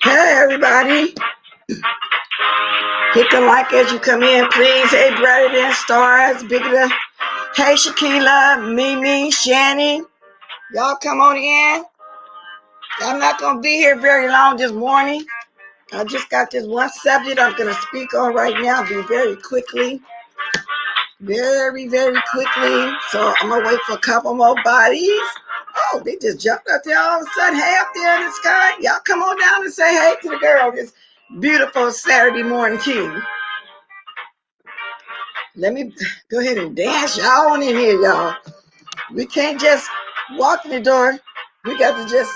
Hey, everybody. Hit the like as you come in, please. Hey, Brighter Than Stars, Bigger Than. Hey, Shaquila, Mimi, Shani. Y'all come on in. I'm not going to be here very long this morning. I just got this one subject I'm going to speak on right now. Be very quickly. Very, very quickly. So I'm going to wait for a couple more bodies. Oh, they just jumped up there all of a sudden. Hey, up there in the sky. Y'all come on down and say hey to the girl this beautiful Saturday morning king. Let me go ahead and dance y'all on in here, y'all. We can't just walk in the door. We got to just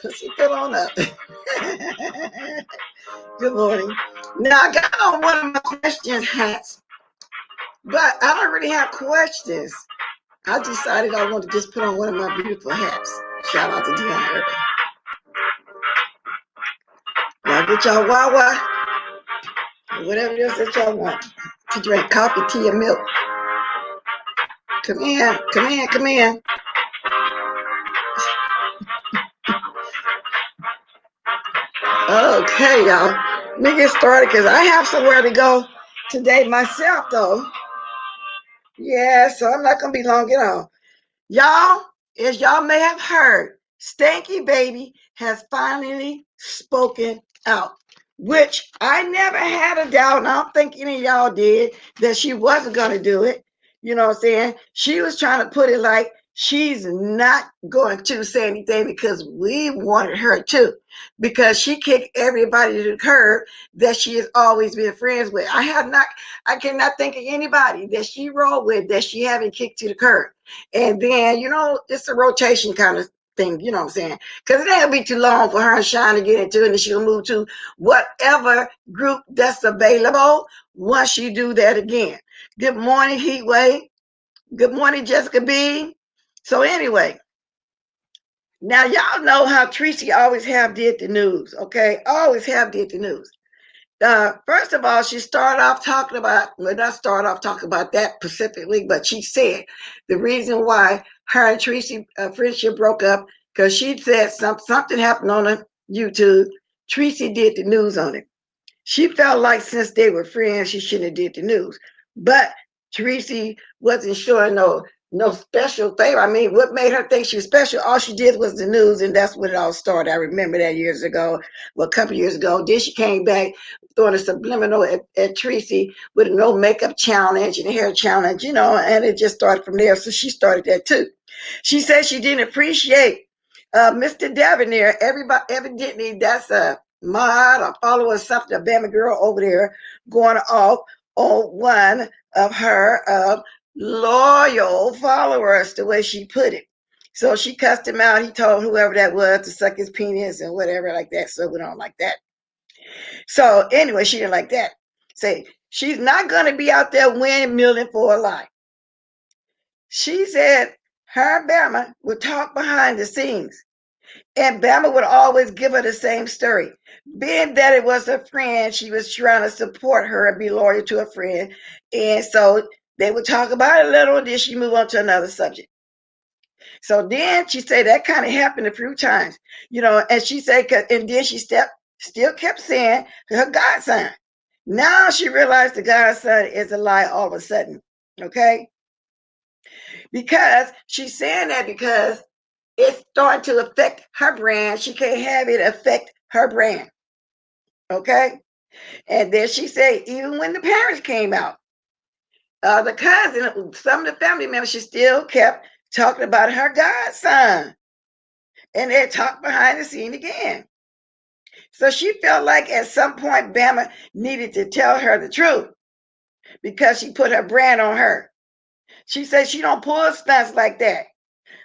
push it on up. Good morning. Now, I got on one of my question hats, but I don't really have questions. I decided I want to just put on one of my beautiful hats. Shout out to Dion Urban. Y'all get y'all Wawa, or whatever it is that y'all want to drink, coffee, tea, or milk. Come in, come in, come in. Okay, y'all. Let me get started because I have somewhere to go today myself, though. Yeah, so I'm not going to be long at all. Y'all, as y'all may have heard, Stanky Baby has finally spoken out, which I never had a doubt, and I don't think any of y'all did, that she wasn't going to do it. You know what I'm saying? She was trying to put it like she's not going to say anything because we wanted her to, because she kicked everybody to the curb that she has always been friends with. I cannot think of anybody that she rolled with that she haven't kicked to the curb. And then, you know, it's a rotation kind of thing, you know what I'm saying? Because it ain't be too long for her and Shine to get into it, and she'll move to whatever group that's available once she do that again. Good morning, Heatwave. Good morning, Jessica B. So anyway, now y'all know how Tracy always have did the news, okay? Always have did the news. First of all, she started off talking about, well, not start off talking about that specifically, but she said the reason why her and Tracy friendship broke up, because she said something happened on a YouTube. Tracy did the news on it. She felt like since they were friends, she shouldn't have did the news. But Tracy wasn't showing no special favor. I mean, what made her think she was special? All she did was the news, and that's when it all started. I remember that years ago, well, a couple years ago. Then she came back throwing a subliminal at Tracy with a no makeup challenge and a hair challenge, you know, and it just started from there. So she started that too. She said she didn't appreciate Mr. Devonair. Everybody, evidently, that's a mod or follower or something, a Bama girl over there going off on one of her loyal followers, the way she put it. So she cussed him out. He told whoever that was to suck his penis and whatever like that. So we don't like that. So anyway, she didn't like that. Say she's not going to be out there windmilling for a lie. She said her and Bama would talk behind the scenes. And Bama would always give her the same story. Being that it was a friend, she was trying to support her and be loyal to a friend. And so they would talk about it a little, and then she move on to another subject. So then she said that kind of happened a few times, you know, and she said, and then she still kept saying her godson. Now she realized the godson is a lie all of a sudden, okay? Because she's saying that because it's starting to affect her brand. She can't have it affect her brand. Okay. And then she said, even when the parents came out, The cousin, some of the family members, she still kept talking about her godson. And they talked behind the scene again. So she felt like at some point Bama needed to tell her the truth because she put her brand on her. She said she don't pull stunts like that.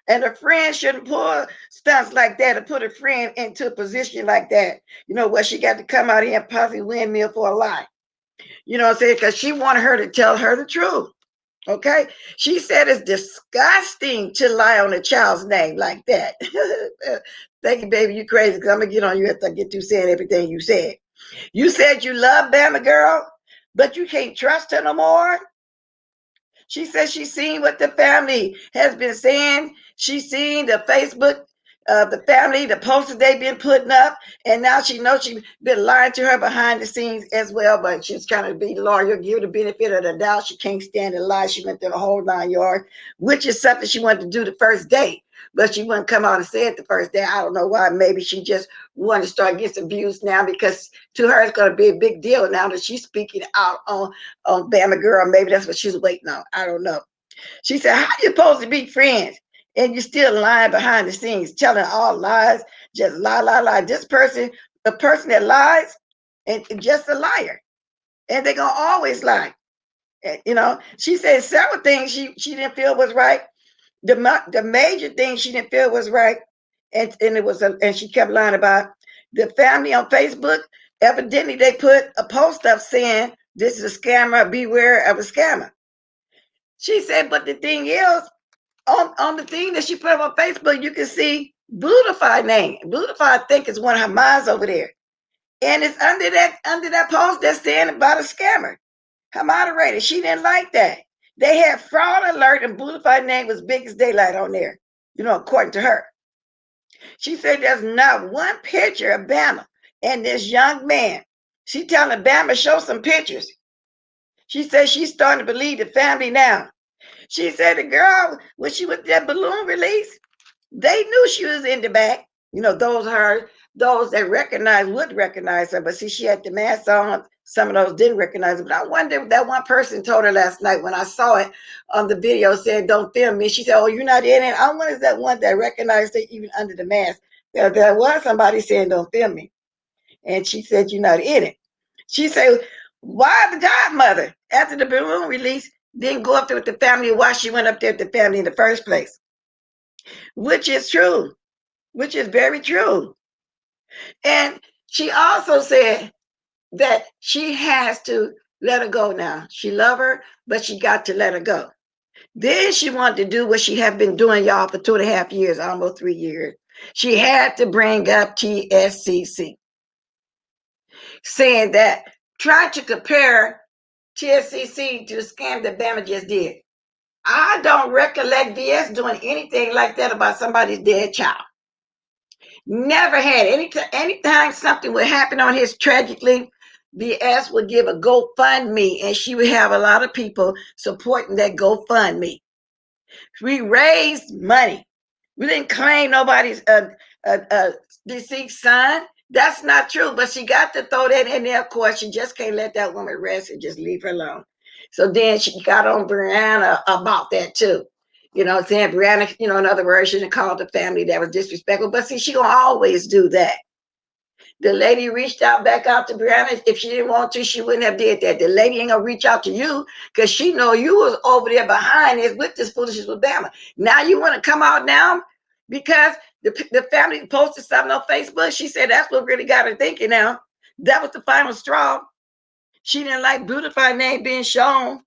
And a friend shouldn't pull stunts like that to put a friend into a position like that, where she got to come out here and possibly windmill for a lie. You know what I'm saying? Because she wanted her to tell her the truth. Okay. She said it's disgusting to lie on a child's name like that. Thank you, baby. You crazy because I'm going to get on you after I get through saying everything you said. You said you love Bama girl, but you can't trust her no more. She says she's seen what the family has been saying. She's seen the Facebook, the family, the posters they've been putting up, and now she knows she's been lying to her behind the scenes as well. But she's trying to be lawyer, give her the benefit of the doubt. She can't stand the lie. She went through the whole 9 yards, which is something she wanted to do the first day, but she wouldn't come out and say it the first day. I don't know why. Maybe she just wanted to start getting some views now because to her it's going to be a big deal now that she's speaking out on Bama girl. Maybe that's what she's waiting on. I don't know. She said, how you supposed to be friends and you're still lying behind the scenes, telling all lies, just lie, lie, lie. This person, the person that lies, and just a liar. And they're going to always lie. And, she said several things she didn't feel was right. The major thing she didn't feel was right, and it was, and she kept lying about the family on Facebook. Evidently, they put a post up saying, this is a scammer, beware of a scammer. She said, but the thing is, on the thing that she put up on Facebook, you can see Beautify name. Beautify, I think, is one of her moms over there. And it's under that post that's saying about a scammer. Her moderator, she didn't like that. They had fraud alert and Beautify name was big as daylight on there, according to her. She said there's not one picture of Bama and this young man. She telling Bama show some pictures. She said she's starting to believe the family now. She said the girl, when she was that balloon release, they knew she was in the back. Those that would recognize her. But see, she had the mask on. Some of those didn't recognize her. But I wonder if that one person told her last night when I saw it on the video said, don't film me. She said, oh, you're not in it. I wonder if that one that recognized her even under the mask. There was somebody saying, don't film me. And she said, you're not in it. She said, why the godmother, after the balloon release, didn't go up there with the family? Why she went up there with the family in the first place? Which is true, which is very true. And she also said that she has to let her go now. She love her, but she got to let her go. Then she wanted to do what she had been doing, y'all, for 2.5 years, almost 3 years. She had to bring up TSCC, saying that, trying to compare TSCC to the scam that Bama just did. I don't recollect BS doing anything like that about somebody's dead child. Never had. Anytime something would happen on his tragically, BS would give a GoFundMe, and she would have a lot of people supporting that GoFundMe. We raised money. We didn't claim nobody's deceased son. That's not true. But she got to throw that in there. Of course, she just can't let that woman rest and just leave her alone. So then she got on BRIANNA about that too. You know what I'm saying? BRIANNA, in other words, she didn't call the family that was disrespectful. But see, she gonna always do that. The lady reached back out to BRIANNA. If she didn't want to, she wouldn't have did that. The lady ain't gonna reach out to you because she know you was over there behind this with this foolishness with Bama. Now you want to come out now because the family posted something on Facebook. She said that's what really got her thinking now. That was the final straw. She didn't like Beautify name being shown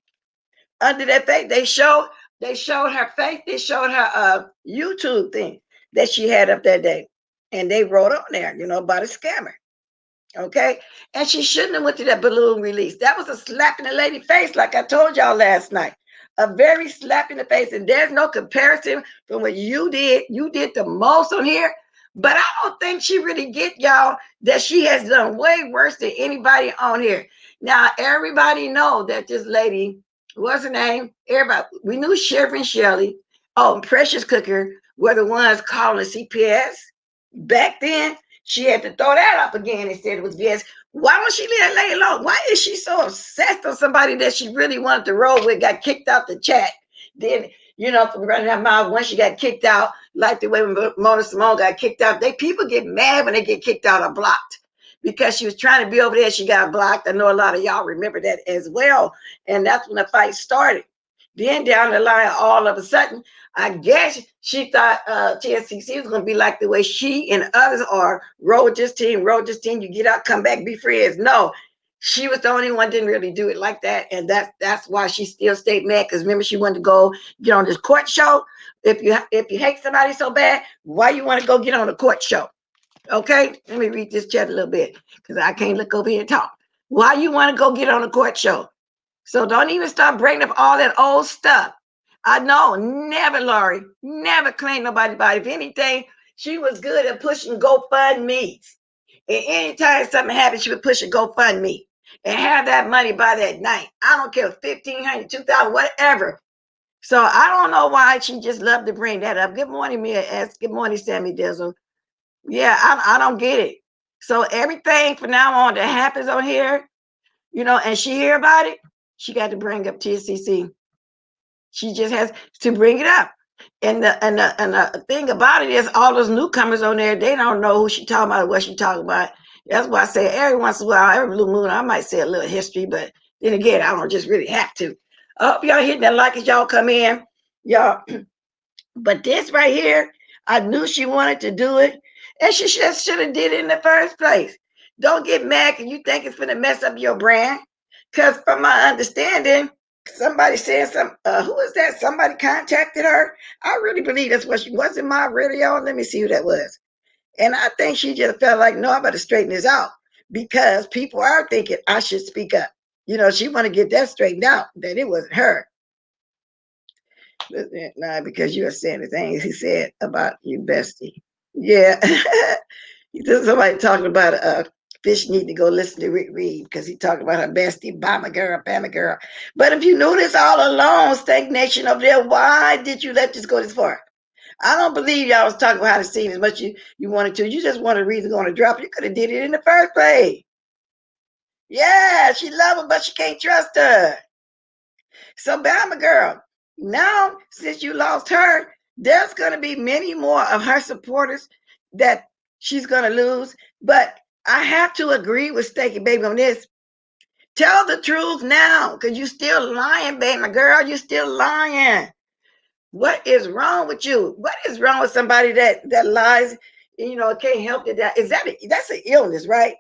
under that face. They showed her face. They showed her YouTube thing that she had up that day. And they wrote on there, about a scammer. Okay. And she shouldn't have went to that balloon release. That was a slap in the lady face, like I told y'all last night. A very slap in the face. And there's no comparison from what you did. You did the most on here. But I don't think she really get y'all that she has done way worse than anybody on here. Now, everybody know that this lady, what's her name? Everybody, we knew Sheriff Shelley, Precious Cooker were the ones calling CPS. Back then, She had to throw that up again and said it was BS. Why don't she lay alone? Why is she so obsessed on somebody that she really wanted to roll with, got kicked out the chat? Then, from running her mouth, once she got kicked out, like the way when Mona Simone got kicked out, people get mad when they get kicked out or blocked because she was trying to be over there. She got blocked. I know a lot of y'all remember that as well. And that's when the fight started. Then down the line, all of a sudden, I guess she thought TSCC was going to be like the way she and others are. Roll with this team, you get out, come back, be friends. No, she was the only one didn't really do it like that. And that's why she still stayed mad, because remember, she wanted to go get on this court show. If you hate somebody so bad, why you want to go get on a court show? Okay, let me read this chat a little bit because I can't look over here and talk. Why you want to go get on a court show? So don't even start bringing up all that old stuff. I know, never, Laurie, never claimed nobody body. If anything, she was good at pushing GoFundMes. And anytime something happened, she would push a GoFundMe and have that money by that night. I don't care, 1,500, 2,000, whatever. So I don't know why she just loved to bring that up. Good morning, Mia S. Good morning, Sammy Dizzle. Yeah, I don't get it. So everything from now on that happens on here, and she hear about it, she got to bring up TCC. She just has to bring it up. And the thing about it is, all those newcomers on there, they don't know who she talking about or what she talking about. That's why I say every once in a while, every blue moon, I might say a little history, but then again, I don't just really have to. I hope y'all hitting that like as y'all come in. Y'all, but this right here, I knew she wanted to do it, and she just should have did it in the first place. Don't get mad because you think it's going to mess up your brand. Because from my understanding, somebody said who is that? Somebody contacted her. I really believe that's what she was in my radio. Let me see who that was. And I think she just felt like, no, I better straighten this out because people are thinking I should speak up. She want to get that straightened out, that it wasn't her. Nah, because you are saying the things he said about you, bestie. Yeah. Somebody talking about Fish need to go listen to Rick Reed because he talked about her bestie, Bama girl. But if you knew this all along, Stanknation over there, why did you let this go this far? I don't believe y'all was talking about how to sing as much you wanted to. You just wanted a reason going to drop. You could have did it in the first place. Yeah, she love her, but she can't trust her. So Bama girl, now since you lost her, there's going to be many more of her supporters that she's going to lose. But I have to agree with Stakey Baby on this. Tell the truth now, because you still lying, baby girl. You still lying. What is wrong with you? What is wrong with somebody that lies? Can't help it. That's an illness, right?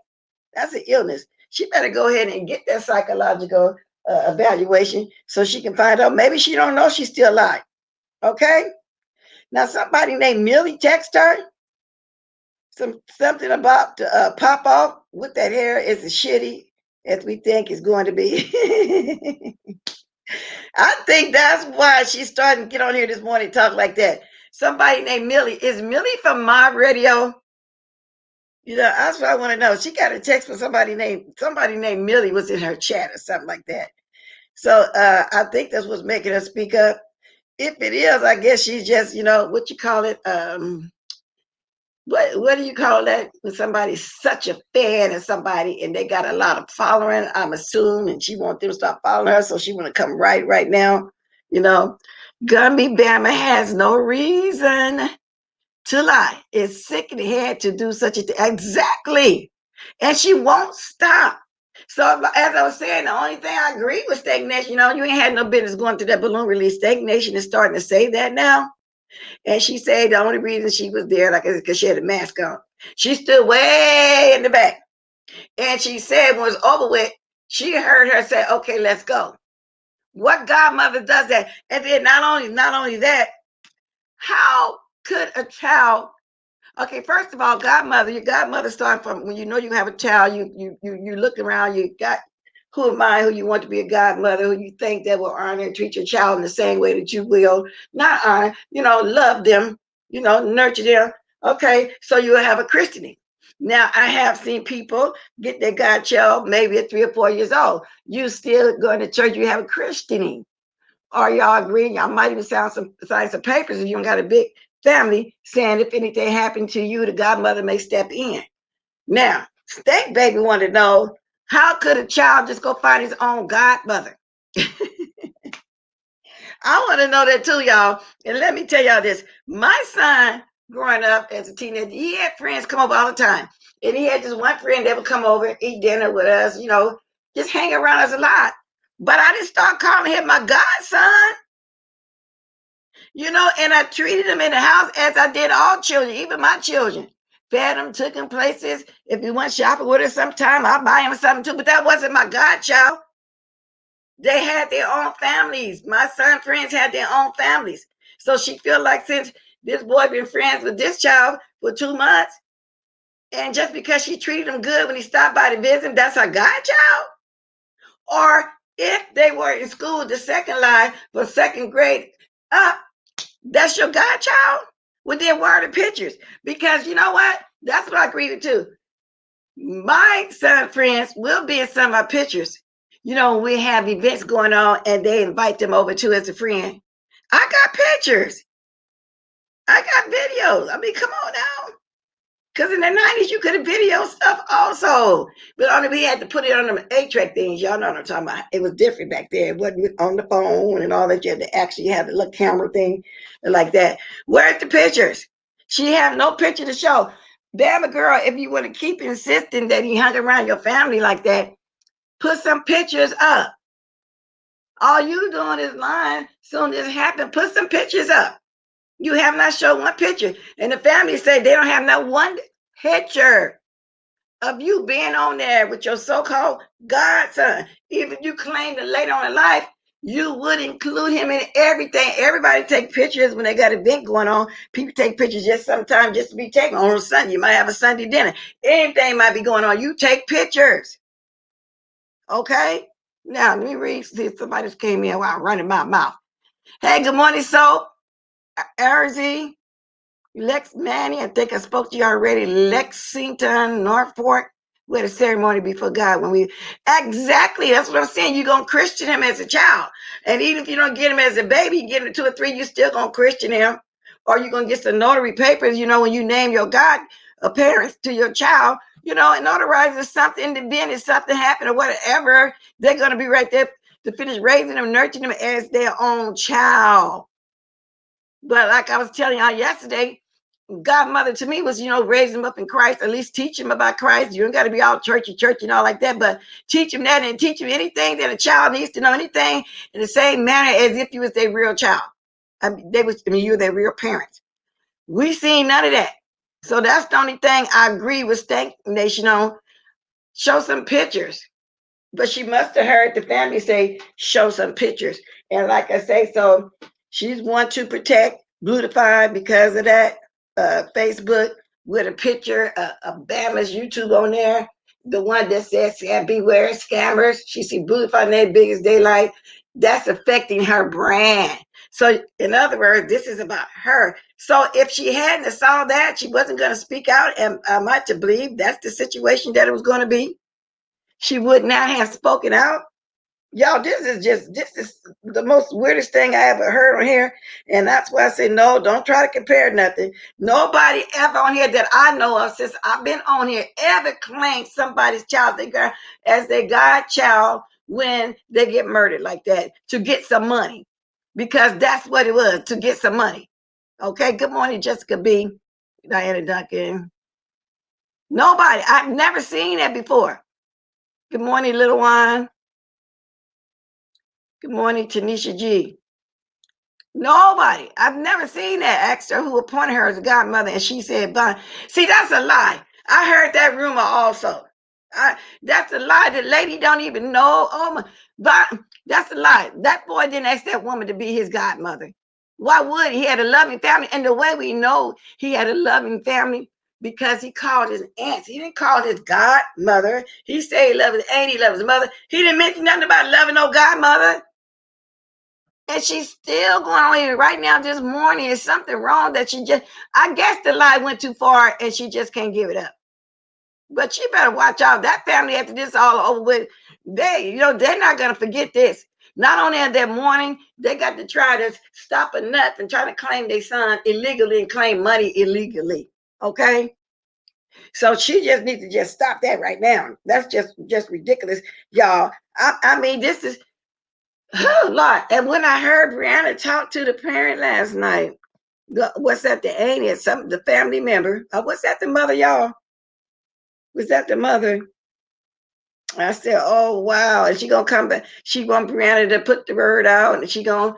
That's an illness. She better go ahead and get that psychological evaluation so she can find out. Maybe she don't know she's still alive. Okay. Now somebody named Millie text her something about pop off with that hair is as shitty as we think it's going to be. I think that's why she's starting to get on here this morning and talk like that. Somebody named Millie. Is Millie from my radio? That's what I want to know. She got a text from somebody named Millie was in her chat or something like that. So I think that's what's making her speak up. If it is, I guess she's just, what you call it? What do you call that when somebody's such a fan of somebody and they got a lot of following, I'm assuming, and she wants them to stop following her, so she want to come right now. Gumby Bama has no reason to lie. It's sick in the head to do such a thing. Exactly. And she won't stop. So as I was saying, the only thing I agree with Stagnation, you ain't had no business going to that balloon release. Stagnation is starting to say that now. And she said the only reason she was there, like, is because she had a mask on. She stood way in the back. And she said when it was over with, she heard her say, okay, let's go. What godmother does that? And then not only that, how could a child, okay, first of all, your godmother starting from when you have a child, you look around, you got who am I, who you want to be a godmother, who you think that will honor and treat your child in the same way that you will, not honor, love them, nurture them. Okay, so you will have a christening. Now, I have seen people get their godchild maybe at 3 or 4 years old. You still going to church, you have a christening. Are y'all agreeing? Y'all might even sign some papers if you don't got a big family saying if anything happened to you, the godmother may step in. Now, Stank Baby wanted to know, how could a child just go find his own godmother? I want to know that too, y'all. And let me tell y'all this. My son, growing up as a teenager, he had friends come over all the time. And he had just one friend that would come over, eat dinner with us, just hang around us a lot. But I didn't start calling him my godson. And I treated him in the house as I did all children, even my children. Fed him, took him places. If he went shopping with us sometime, I'll buy him something too. But that wasn't my godchild. They had their own families. My son's friends had their own families. So she feel like since this boy been friends with this child for 2 months, and just because she treated him good when he stopped by to visit him, that's her godchild? Or if they were in school, the second line for second grade up, that's your godchild? Well, then where are the pictures? Because you know what? That's what I agree with too. My son friends will be in some of my pictures. We have events going on and they invite them over too as a friend. I got pictures. I got videos. I mean, come on now. Because in the 90s, you could have video stuff also. But only we had to put it on them 8-track things. Y'all know what I'm talking about. It was different back there. It wasn't on the phone and all that. You had to actually have the little camera thing like that. Where's the pictures? She have no picture to show. Bama girl, if you want to keep insisting that he hung around your family like that, put some pictures up. All you doing is lying. Soon as it happened, put some pictures up. You have not shown one picture. And the family say they don't have not one picture of you being on there with your so-called godson. Even if you claim that later on in life, you would include him in everything. Everybody take pictures when they got an event going on. People take pictures just sometimes just to be taken on a Sunday. You might have a Sunday dinner. Anything might be going on. You take pictures. Okay? Now, let me read. See if somebody just came in while I'm running my mouth. Hey, good morning, Soap. Arzy. Lex Manny, I think I spoke to you already. Lexington, Norfolk. We had a ceremony before God when we exactly that's what I'm saying. You're gonna Christian him as a child. And even if you don't get him as a baby, you get him to 2 or 3, you still gonna Christian him. Or you're gonna get some notary papers, when you name your God parents to your child, and notarize something, the event if something happened or whatever, they're gonna be right there to finish raising them, nurturing them as their own child. But like I was telling y'all yesterday, godmother to me was, raise him up in Christ, at least teach him about Christ. You don't got to be all churchy and all like that, but teach him that and teach him anything that a child needs to know, anything in the same manner as if you was their real child. You were their real parents. We seen none of that. So that's the only thing I agree with Stanknation on. Show some pictures. But she must have heard the family say, show some pictures. And like I say, so she's one to protect Beautify because of that Facebook with a picture of Bama's YouTube on there. The one that says, beware scammers. She see Beautify in there big as daylight. That's affecting her brand. So in other words, this is about her. So if she hadn't saw that, she wasn't going to speak out. And I might to believe that's the situation that it was going to be. She would not have spoken out. Y'all, this is the most weirdest thing I ever heard on here. And that's why I say, no, don't try to compare nothing. Nobody ever on here that I know of since I've been on here ever claimed somebody's child as their godchild when they get murdered like that to get some money. Because that's what it was, to get some money. Okay, good morning, Jessica B. Diana Duncan. Nobody. I've never seen that before. Good morning, little one. Good morning, Tanisha G. Nobody. I've never seen that. Asked her who appointed her as a godmother, and she said, "Bon." See, that's a lie. I heard that rumor also. That's a lie. The lady don't even know. Oh my, but that's a lie. That boy didn't ask that woman to be his godmother. Why would he? He had a loving family, and the way we know he had a loving family because he called his aunts. He didn't call his godmother. He said he loved his aunt. He loved his mother. He didn't mention nothing about loving no godmother. And she's still going on here right now this morning. Is something wrong that I guess the lie went too far and she just can't give it up. But she better watch out. That family, after this all over with, they're not going to forget this. Not only at that morning, they got to try to stop a nut and try to claim their son illegally and claim money illegally. Okay? So she just needs to just stop that right now. That's just ridiculous, y'all. I mean, this is a lot. And when I heard Brianna talk to the parent last night, what's that? The auntie, the family member. What's that? The mother, y'all. Was that the mother? I said, "Oh wow!" And she gonna come back. She want Brianna to put the word out, and she gonna,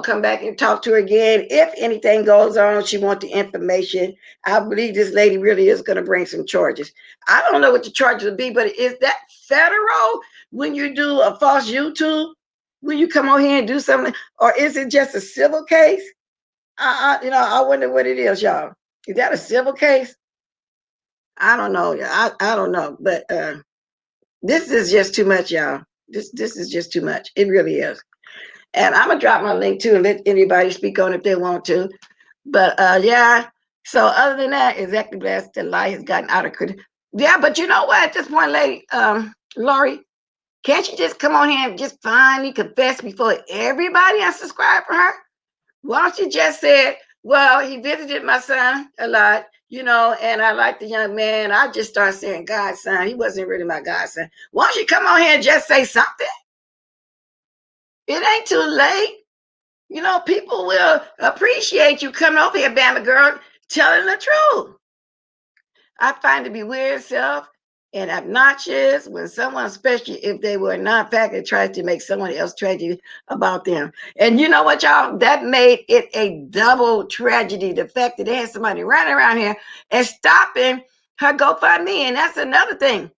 come back and talk to her again. If anything goes on, she want the information. I believe this lady really is gonna bring some charges. I don't know what the charges will be, but is that federal when you do a false YouTube? When you come on here and do something, or is it just a civil case? I wonder what it is, y'all. Is that a civil case? I don't know. I don't know, but this is just too much, y'all. This is just too much. It really is. And I'm gonna drop my link too and let anybody speak on it if they want to. But yeah. So other than that, exactly blessed the light has gotten out of control. Yeah, but you know what? At this point, lady, Lori, can't you just come on here and just finally confess before everybody unsubscribe for her? Why don't you just say, well, he visited my son a lot, and I like the young man. I just started saying godson. He wasn't really my godson. Why don't you come on here and just say something? It ain't too late. People will appreciate you coming over here, Bama girl, telling the truth. I find it to be weird self and obnoxious when someone, especially if they were not faculty, tries to make someone else tragedy about them. And you know what, y'all? That made it a double tragedy. The fact that they had somebody running around here and stopping her GoFundMe. And that's another thing.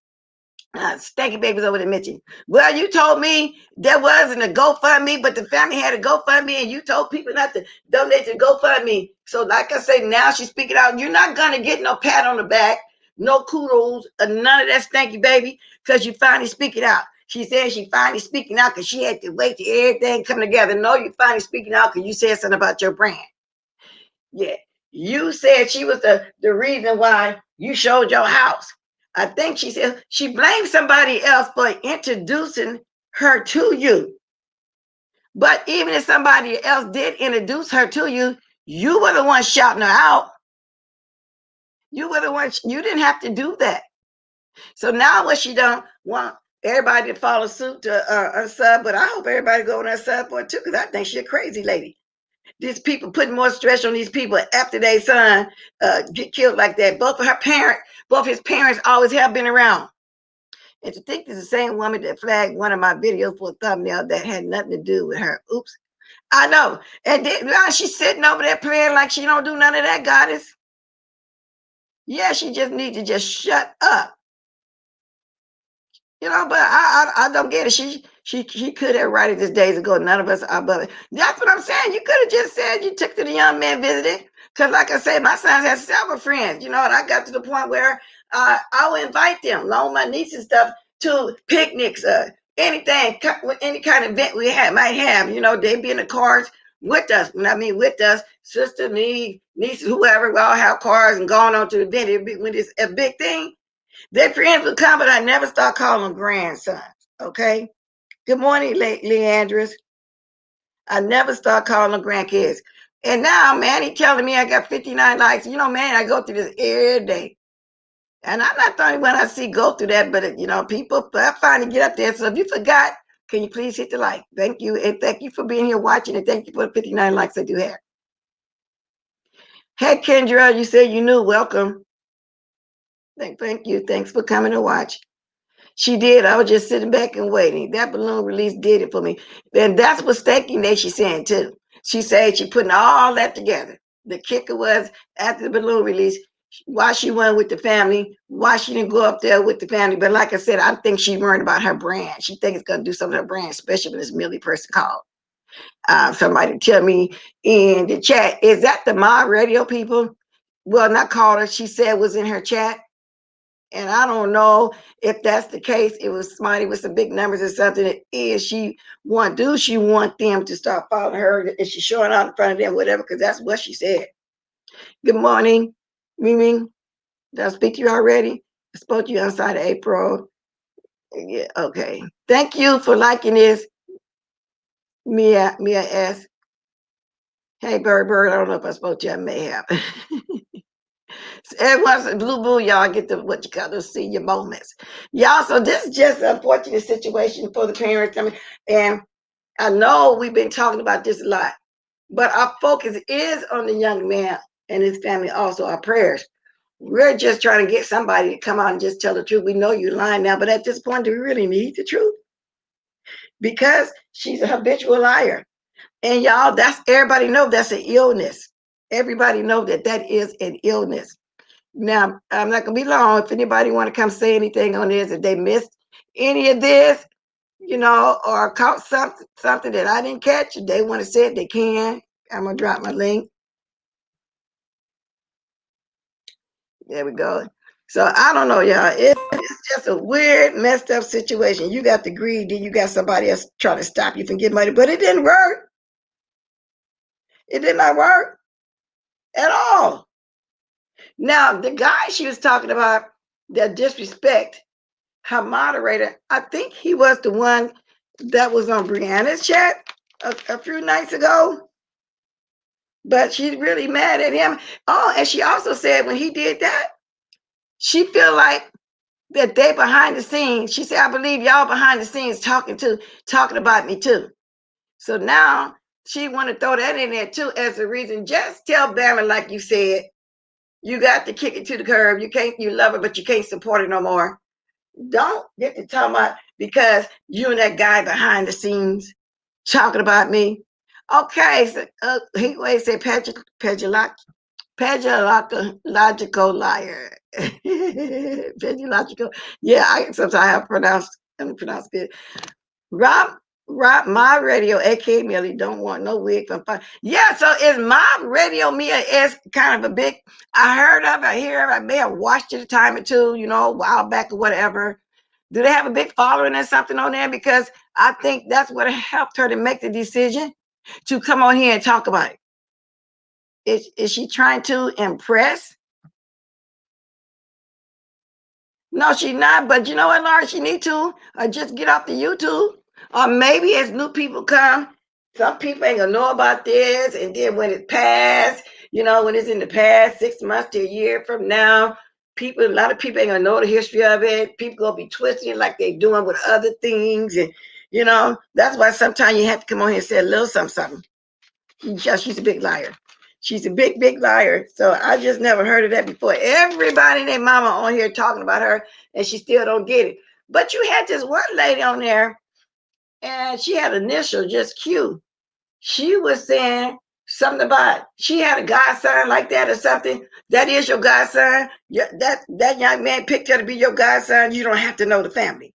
Stanky Baby's over there mentioning. Well, you told me there wasn't a GoFundMe, but the family had a GoFundMe, and you told people not to donate to GoFundMe. So, like I say, now she's speaking out. You're not gonna get no pat on the back, no kudos, none of that, Stanky Baby, because you finally speaking out. She said she finally speaking out because she had to wait till everything come together. No, you finally speaking out because you said something about your brand. Yeah, you said she was the reason why you showed your house. I think she said she blamed somebody else for introducing her to you. But even if somebody else did introduce her to you, you were the one shouting her out. You were the one. You didn't have to do that. So now what she don't want everybody to follow suit to her sub, but I hope everybody go on her sub for it too, because I think she's a crazy lady. These people putting more stress on these people after their son get killed like that. Both his parents always have been around. And to think it's the same woman that flagged one of my videos for a thumbnail that had nothing to do with her. Oops. I know. And then, now she's sitting over there playing like she don't do none of that, goddess. Yeah, she just needs to just shut up. But I don't get it. She could have written this days ago. None of us are above it. That's what I'm saying. You could have just said you took to the young man visiting. Because like I said, my son has several friends, and I got to the point where I would invite them, along with my niece and stuff, to picnics, anything, any kind of event we might have. They'd be in the cars with us. When I mean with us, sister, me, nieces, whoever, we all have cars and going on to the event. It'd be when it's a big thing. Their friends would come, but I never start calling them grandsons. Okay. Good morning, Leandris. I never start calling them grandkids. And now, man, he telling me I got 59 likes. Man, I go through this every day. And I'm not the only one I see go through that, but people I finally get up there. So if you forgot, can you please hit the like? Thank you. And thank you for being here watching. And thank you for the 59 likes I do have. Hey, Kendra, you said you knew. Welcome. Thank you. Thanks for coming to watch. She did. I was just sitting back and waiting. That balloon release did it for me. And that's what Stanknation saying too. She said she putting all that together. The kicker was after the balloon release, why she went with the family, why she didn't go up there with the family. But like I said, I think she's worried about her brand. She thinks it's gonna do something to her brand, especially when this Millie person called. Somebody tell me in the chat, is that the Mod Radio people? Well, not called her. She said was in her chat. And I don't know if that's the case. It was somebody with some big numbers or something. It is she want them to start following her? Is she showing out in front of them, whatever? Because that's what she said. Good morning, Mimi. Did I speak to you already? I spoke to you outside of April. Yeah, okay. Thank you for liking this. Mia S. Hey, Bird. I don't know if I spoke to you. I may have. Every once in a blue blue, y'all get the what you call those senior moments. Y'all, so this is just an unfortunate situation for the parents. I mean, and I know we've been talking about this a lot, but our focus is on the young man and his family, also our prayers. We're just trying to get somebody to come out and just tell the truth. We know you're lying now, but at this point, do we really need the truth? Because she's a habitual liar. And y'all, that's everybody know that's an illness. Everybody know that that is an illness. Now, I'm not gonna be long. If anybody want to come say anything on this, if they missed any of this, or caught something that I didn't catch, if they want to say it, they can. I'm gonna drop my link. There we go. So I don't know, y'all. It's just a weird, messed up situation. You got the greed, then you got somebody else trying to stop you from getting money, but it didn't work. It did not work at all. Now, the guy she was talking about that disrespect her moderator, I think he was the one that was on Brianna's chat a few nights ago. But she's really mad at him. Oh, and she also said when he did that, she feel like that they behind the scenes. She said, I believe y'all behind the scenes talking about me too. So now she want to throw that in there too as a reason. Just tell Bama, like you said, you got to kick it to the curb. You love it, but you can't support it no more. Don't get to talking about because you and that guy behind the scenes talking about me. Okay, so he said logical liar. Logical. Yeah, sometimes I pronounce it. Rob, my radio, aka Millie, don't want no wig from fun. Yeah, so is my radio Mia is kind of a big. I heard of it, I hear of it, I may have watched it a time or two, a while back or whatever. Do they have a big following or something on there? Because I think that's what helped her to make the decision to come on here and talk about it. Is she trying to impress? No, she's not. But you know what, Laura? She need to just get off the YouTube. Or maybe as new people come, some people ain't gonna know about this. And then when it passed, when it's in the past 6 months to a year from now, a lot of people ain't gonna know the history of it. People gonna be twisting it like they doing with other things. And that's why sometimes you have to come on here and say a little something. Yeah, she's a big liar. She's a big, big liar. So I just never heard of that before. Everybody and their mama on here talking about her, and she still don't get it. But you had this one lady on there, and she had initial just Q. She was saying something about she had a godson like that or something. That is your godson. That young man picked her to be your godson. You don't have to know the family.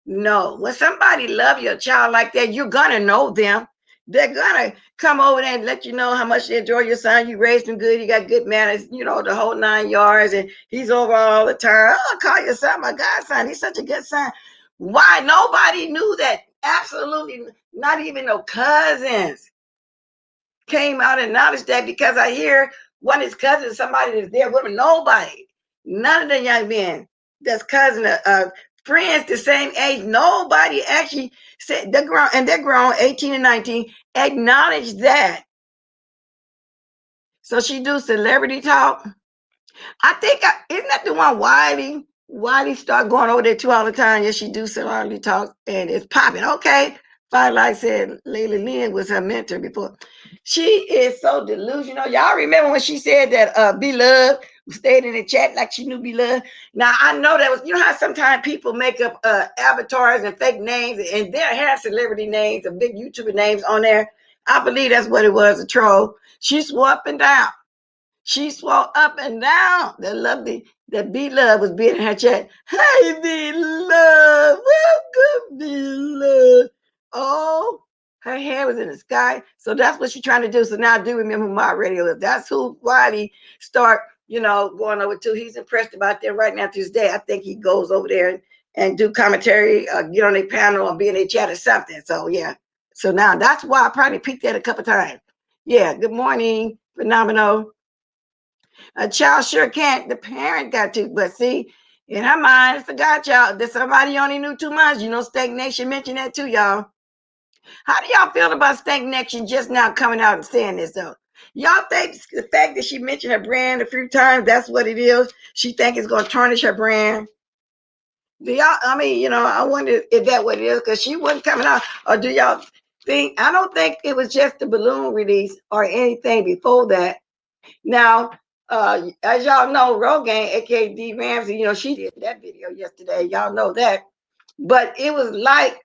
No, when somebody love your child like that, you're gonna know them. They're gonna come over there and let you know how much they enjoy your son. You raised him good, you got good manners, the whole 9 yards, and he's over all the time. Oh, call your son my godson. He's such a good son. Why? Nobody knew that. Absolutely, not even no cousins came out and acknowledged that because I hear one of his cousins, somebody that's there with him. Nobody, none of the young men that's cousin, friends the same age. Nobody actually said they're grown, 18 and 19, acknowledge that. So she do celebrity talk. I think isn't that the one Wiley? Wiley start going over there too all the time. Yes, she do celebrity talk and it's popping. Okay. Fine, like I said, Layla Lynn was her mentor before. She is so delusional. Y'all remember when she said that Beloved stayed in the chat like she knew Beloved? Now I know that was, how sometimes people make up avatars and fake names and they'll have celebrity names or big YouTuber names on there. I believe that's what it was, a troll. She swore up and down. She swore up and down that Beloved was being in her chat. Hey, Beloved, welcome, Beloved. Oh, her hair was in the sky. So that's what she's trying to do. So now I do remember who my radio is. That's who Wiley start, going over to. He's impressed about them right now to this day. I think he goes over there and do commentary, get on their panel or be in their chat or something. So yeah. So now that's why I probably peeked at a couple times. Yeah, good morning, Phenomenal. A child sure can't. The parent got to, but see, in her mind, it's a godchild. That somebody only knew 2 months. Stanknation mentioned that too, y'all. How do y'all feel about Stanknation just now coming out and saying this though? Y'all think the fact that she mentioned her brand a few times, that's what it is? She think it's going to tarnish her brand? Do y'all, I mean, you know, I wonder if that what it is, because she wasn't coming out. Or do y'all think, I don't think it was just the balloon release or anything before that. Now, as y'all know, Rogaine, aka D Ramsey, you know, she did that video yesterday. Y'all know that. But it was like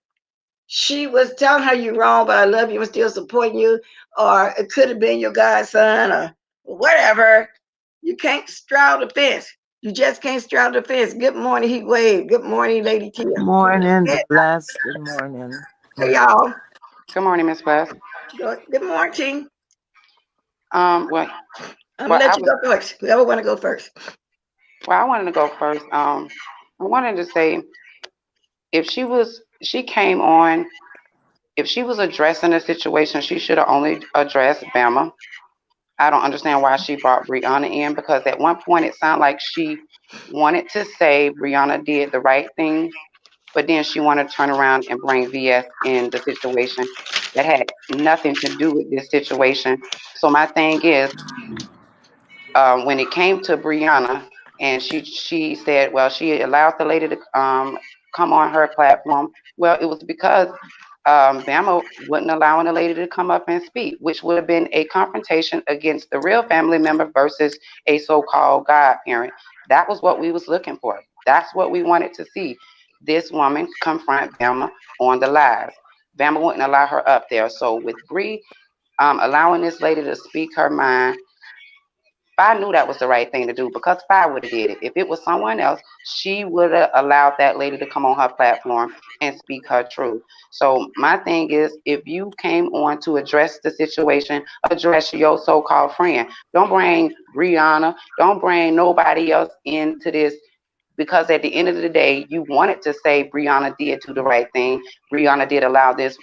she was telling her you're wrong, but I love you and still supporting you. Or it could have been your godson or whatever. You can't straddle the fence. You just can't straddle the fence. Good morning, Heat Wave. Good morning, Lady Tia. Morning, Hey, blessed. Good morning. y'all. Good morning, Miss West. Good morning. Well, I'm gonna well, I let you was, go first. Whoever want to go first. I wanted to go first. I wanted to say if she came on, if she was addressing the situation, she should have only addressed Bama. I don't understand why she brought Brianna in because at one point it sounded like she wanted to say Brianna did the right thing, but then she wanted to turn around and bring VS in the situation that had nothing to do with this situation. So my thing is, when it came to Brianna, and she said, well, she allowed the lady to come on her platform. Well, it was because Bama wasn't allowing the lady to come up and speak, which would have been a confrontation against the real family member versus a so-called godparent. That was what we was looking for. That's what we wanted to see. This woman confront Bama on the live. Bama wouldn't allow her up there. So with Bree allowing this lady to speak her mind, I knew that was the right thing to do because Fi would have did it. If it was someone else, she would have allowed that lady to come on her platform and speak her truth. So my thing is, if you came on to address the situation, address your so-called friend. Don't bring Brianna. Don't bring nobody else into this because at the end of the day, you wanted to say Brianna did do the right thing. Brianna did allow this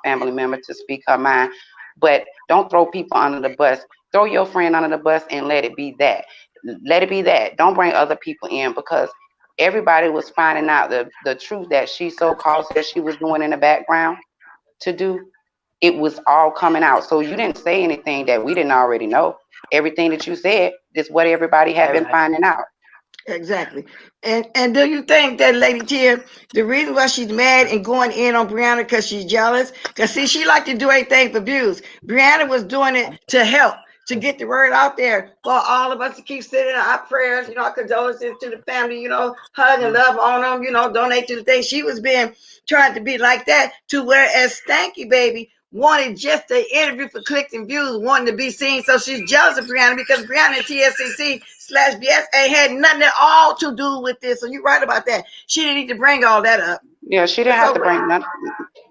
family member to speak her mind, but don't throw people under the bus. Throw your friend under the bus and let it be that. Let it be that. Don't bring other people in because everybody was finding out the truth that she so called said she was doing in the background to do. It was all coming out. So you didn't say anything that we didn't already know. Everything that you said is what everybody had been finding out. Exactly. And do you think that Lady Tia, the reason why she's mad and going in on Brianna because she's jealous? Because see, she like to do anything for views. Brianna was doing it to help, to get the word out there for all of us to keep sending our prayers, you know, our condolences to the family, you know, hug and love on them, you know, donate to the thing. She was being trying to be like that to whereas Stanky Baby wanted just the interview for clicks and views, wanting to be seen. So she's jealous of Brianna because Brianna and TSCC/BS ain't had nothing at all to do with this. So you're right about that. She didn't need to bring all that up. Yeah, she didn't have to bring none.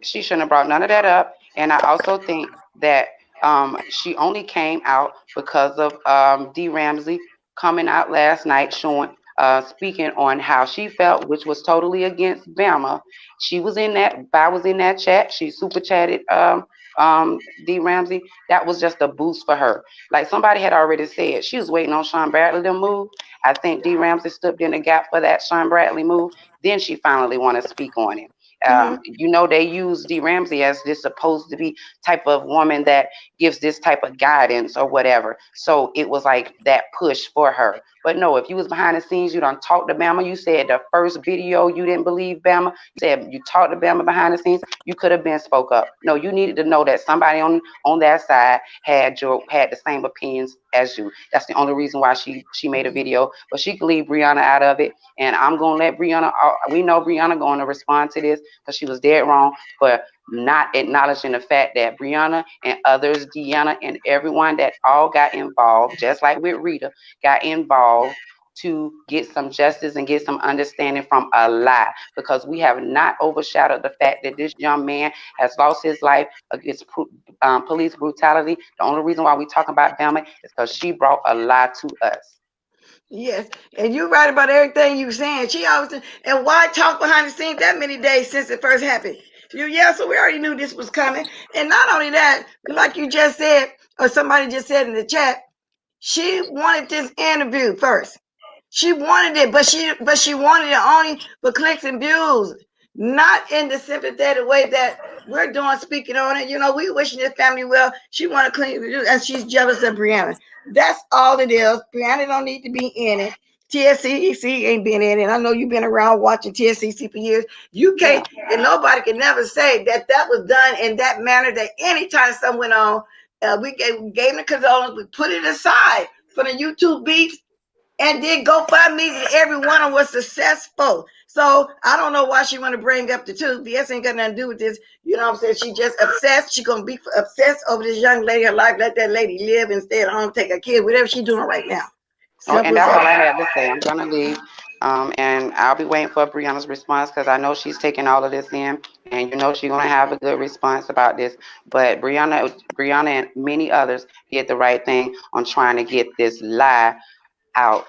She shouldn't have brought none of that up. And I also think that she only came out because of D. Ramsey coming out last night showing speaking on how she felt, which was totally against Bama. She was in that. I was in that chat. She super chatted D. Ramsey. That was just a boost for her. Like somebody had already said, she was waiting on Sean Bradley to move. I think D. Ramsey stepped in the gap for that Sean Bradley move. Then she finally want to speak on it. You know, they use D. Ramsey as this supposed to be type of woman that gives this type of guidance or whatever. So it was like that push for her. But no, if you was behind the scenes, you done talked to Bama. You said the first video you didn't believe Bama. You said you talked to Bama behind the scenes. You could have been spoke up. No, you needed to know that somebody on that side had the same opinions as you. That's the only reason why she made a video. But she could leave Brianna out of it, and I'm gonna let Brianna. We know Brianna going to respond to this because she was dead wrong for not acknowledging the fact that Brianna and others, Deanna and everyone that all got involved, just like with Rita, got involved to get some justice and get some understanding from a lie because we have not overshadowed the fact that this young man has lost his life against police brutality. The only reason why we talk about Bama is because she brought a lie to us. Yes, and you're right about everything you saying. She always and why talk behind the scenes that many days since it first happened? Yeah, so we already knew this was coming. And not only that, like you just said, or somebody just said in the chat, she wanted this interview first. She wanted it, but she wanted it only for clicks and views. not in the sympathetic way that we're doing, speaking on it. You know, we wishing this family well. She want to clean, and she's jealous of Brianna. That's all it is. Brianna don't need to be in it. TSCC ain't been in it. I know you've been around watching TSCC for years. You can't, and nobody can never say that that was done in that manner. That anytime something went on, we gave the condolence, we put it aside for the YouTube beefs and did GoFundMe's, and every one of them was successful. So I don't know why she want to bring up the two. BS ain't got nothing to do with this. You know what I'm saying? She just obsessed. She gonna be obsessed over this young lady. Her life. Let that lady live and stay at home, take her kid, whatever she's doing right now. Oh, Simple and as that's all I that. have to say. I'm gonna leave, and I'll be waiting for Brianna's response because I know she's taking all of this in, and you know she's gonna have a good response about this. But Brianna, and many others did the right thing on trying to get this lie out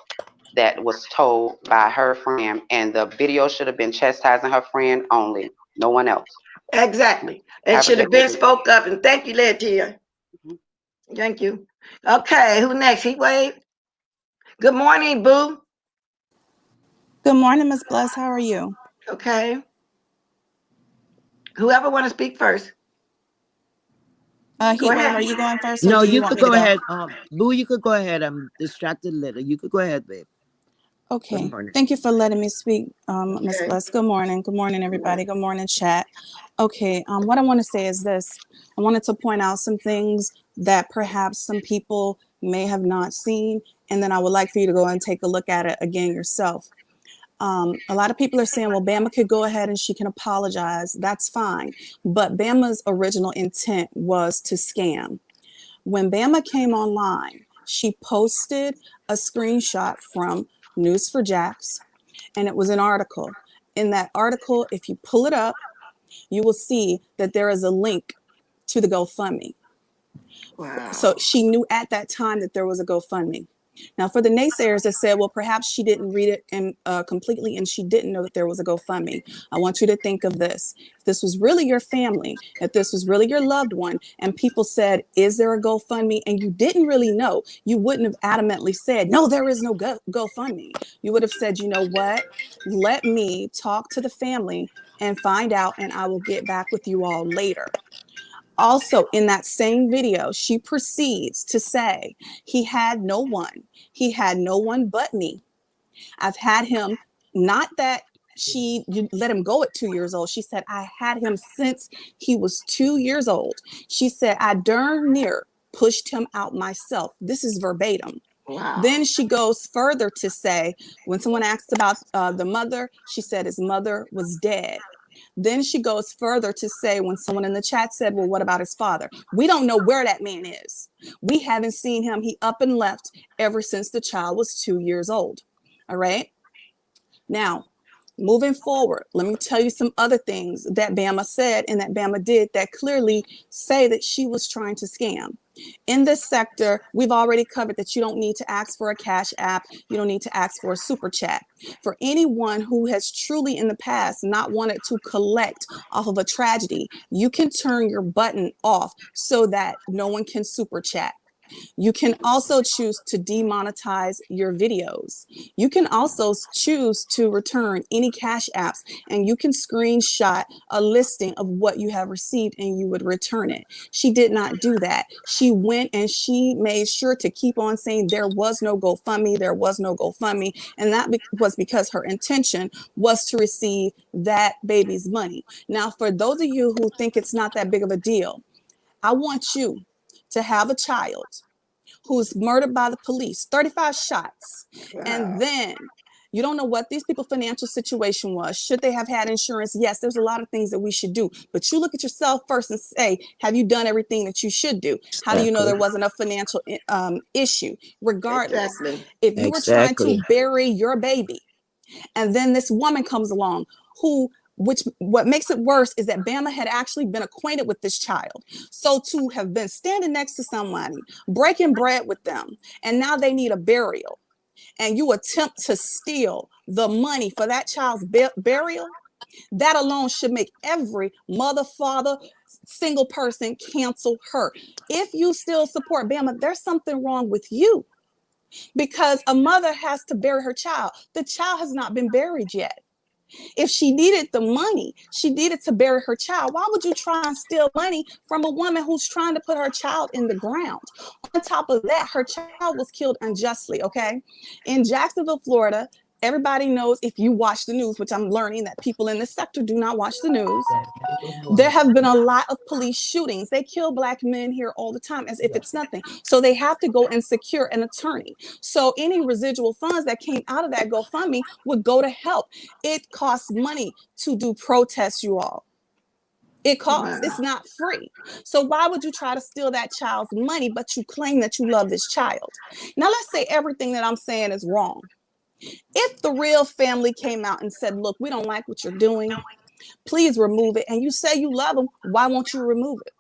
that was told by her friend, and the video should have been chastising her friend only, no one else. Exactly. It Have a should have good been day. spoke up. And thank you, Letia. Mhm. Thank you. Okay, who next? He wave. Good morning, Boo. Good morning, Miss Bless. How are you? Okay. Whoever want to speak first, go Heat Wave, ahead. are you going first or No, do you you want could me to go go? ahead. Boo, you could go ahead. I'm distracted a little. You could go ahead, babe. Good Okay. morning. Thank you for letting me speak, Miss Okay. Bless. Good morning. Good morning, everybody. Good morning, chat. Okay. What I want to say is this. I wanted to point out some things that perhaps some people may have not seen, and then I would like for you to go and take a look at it again yourself. A lot of people are saying, well, Bama could go ahead and she can apologize. That's fine. But Bama's original intent was to scam. When Bama came online, she posted a screenshot from News for Jacks, and it was an article. In that article, if you pull it up, you will see that there is a link to the GoFundMe. So Wow. she knew at that time that there was a GoFundMe. Now, for the naysayers that said, well, perhaps she didn't read it completely and she didn't know that there was a GoFundMe, I want you to think of this. If this was really your family, if this was really your loved one, and people said, is there a GoFundMe? And you didn't really know, you wouldn't have adamantly said, no, there is no GoFundMe. You would have said, you know what? Let me talk to the family and find out, and I will get back with you all later. Also, in that same video, she proceeds to say, he had no one. He had no one but me. I've had him, not that you let him go at 2 years old. She said, I had him since he was 2 years old. She said, I darn near pushed him out myself. This is verbatim. Wow. Then she goes further to say, when someone asked about the mother, she said his mother was dead. Then she goes further to say, when someone in the chat said, well, what about his father? We don't know where that man is. We haven't seen him. He up and left ever since the child was 2 years old. All right. Now, moving forward, let me tell you some other things that Bama said and that Bama did that clearly say that she was trying to scam. In this sector, we've already covered that you don't need to ask for a cash app. You don't need to ask for a super chat. For anyone who has truly in the past not wanted to collect off of a tragedy, you can turn your button off so that no one can super chat. You can also choose to demonetize your videos. You can also choose to return any cash apps, and you can screenshot a listing of what you have received and you would return it. She did not do that. She went and she made sure to keep on saying there was no GoFundMe, there was no GoFundMe, and that was because her intention was to receive that baby's money. Now, for those of you who think it's not that big of a deal, I want you to have a child who's murdered by the police, 35 shots. And Wow. then you don't know what these people's financial situation was. Should they have had insurance? Yes, there's a lot of things that we should do. But you look at yourself first and say, have you done everything that you should do? How do you know Exactly. there wasn't a financial issue? Regardless, Exactly. if you were trying to Exactly. bury your baby, and then this woman comes along who, which what makes it worse is that Bama had actually been acquainted with this child. So to have been standing next to somebody, breaking bread with them, and now they need a burial, and you attempt to steal the money for that child's burial, that alone should make every mother, father, single person cancel her. If you still support Bama, there's something wrong with you, because a mother has to bury her child. The child has not been buried yet. If she needed the money, she needed to bury her child. Why would you try and steal money from a woman who's trying to put her child in the ground? On top of that, her child was killed unjustly, okay? In Jacksonville, Florida, everybody knows, if you watch the news, which I'm learning that people in this sector do not watch the news, there have been a lot of police shootings. They kill Black men here all the time as if it's nothing. So they have to go and secure an attorney. So any residual funds that came out of that GoFundMe would go to help. It costs money to do protests, you all. It costs. It's not free. So why would you try to steal that child's money, but you claim that you love this child? Now, let's say everything that I'm saying is wrong. If the real family came out and said, look, we don't like what you're doing, please remove it. And you say you love them, why won't you remove it?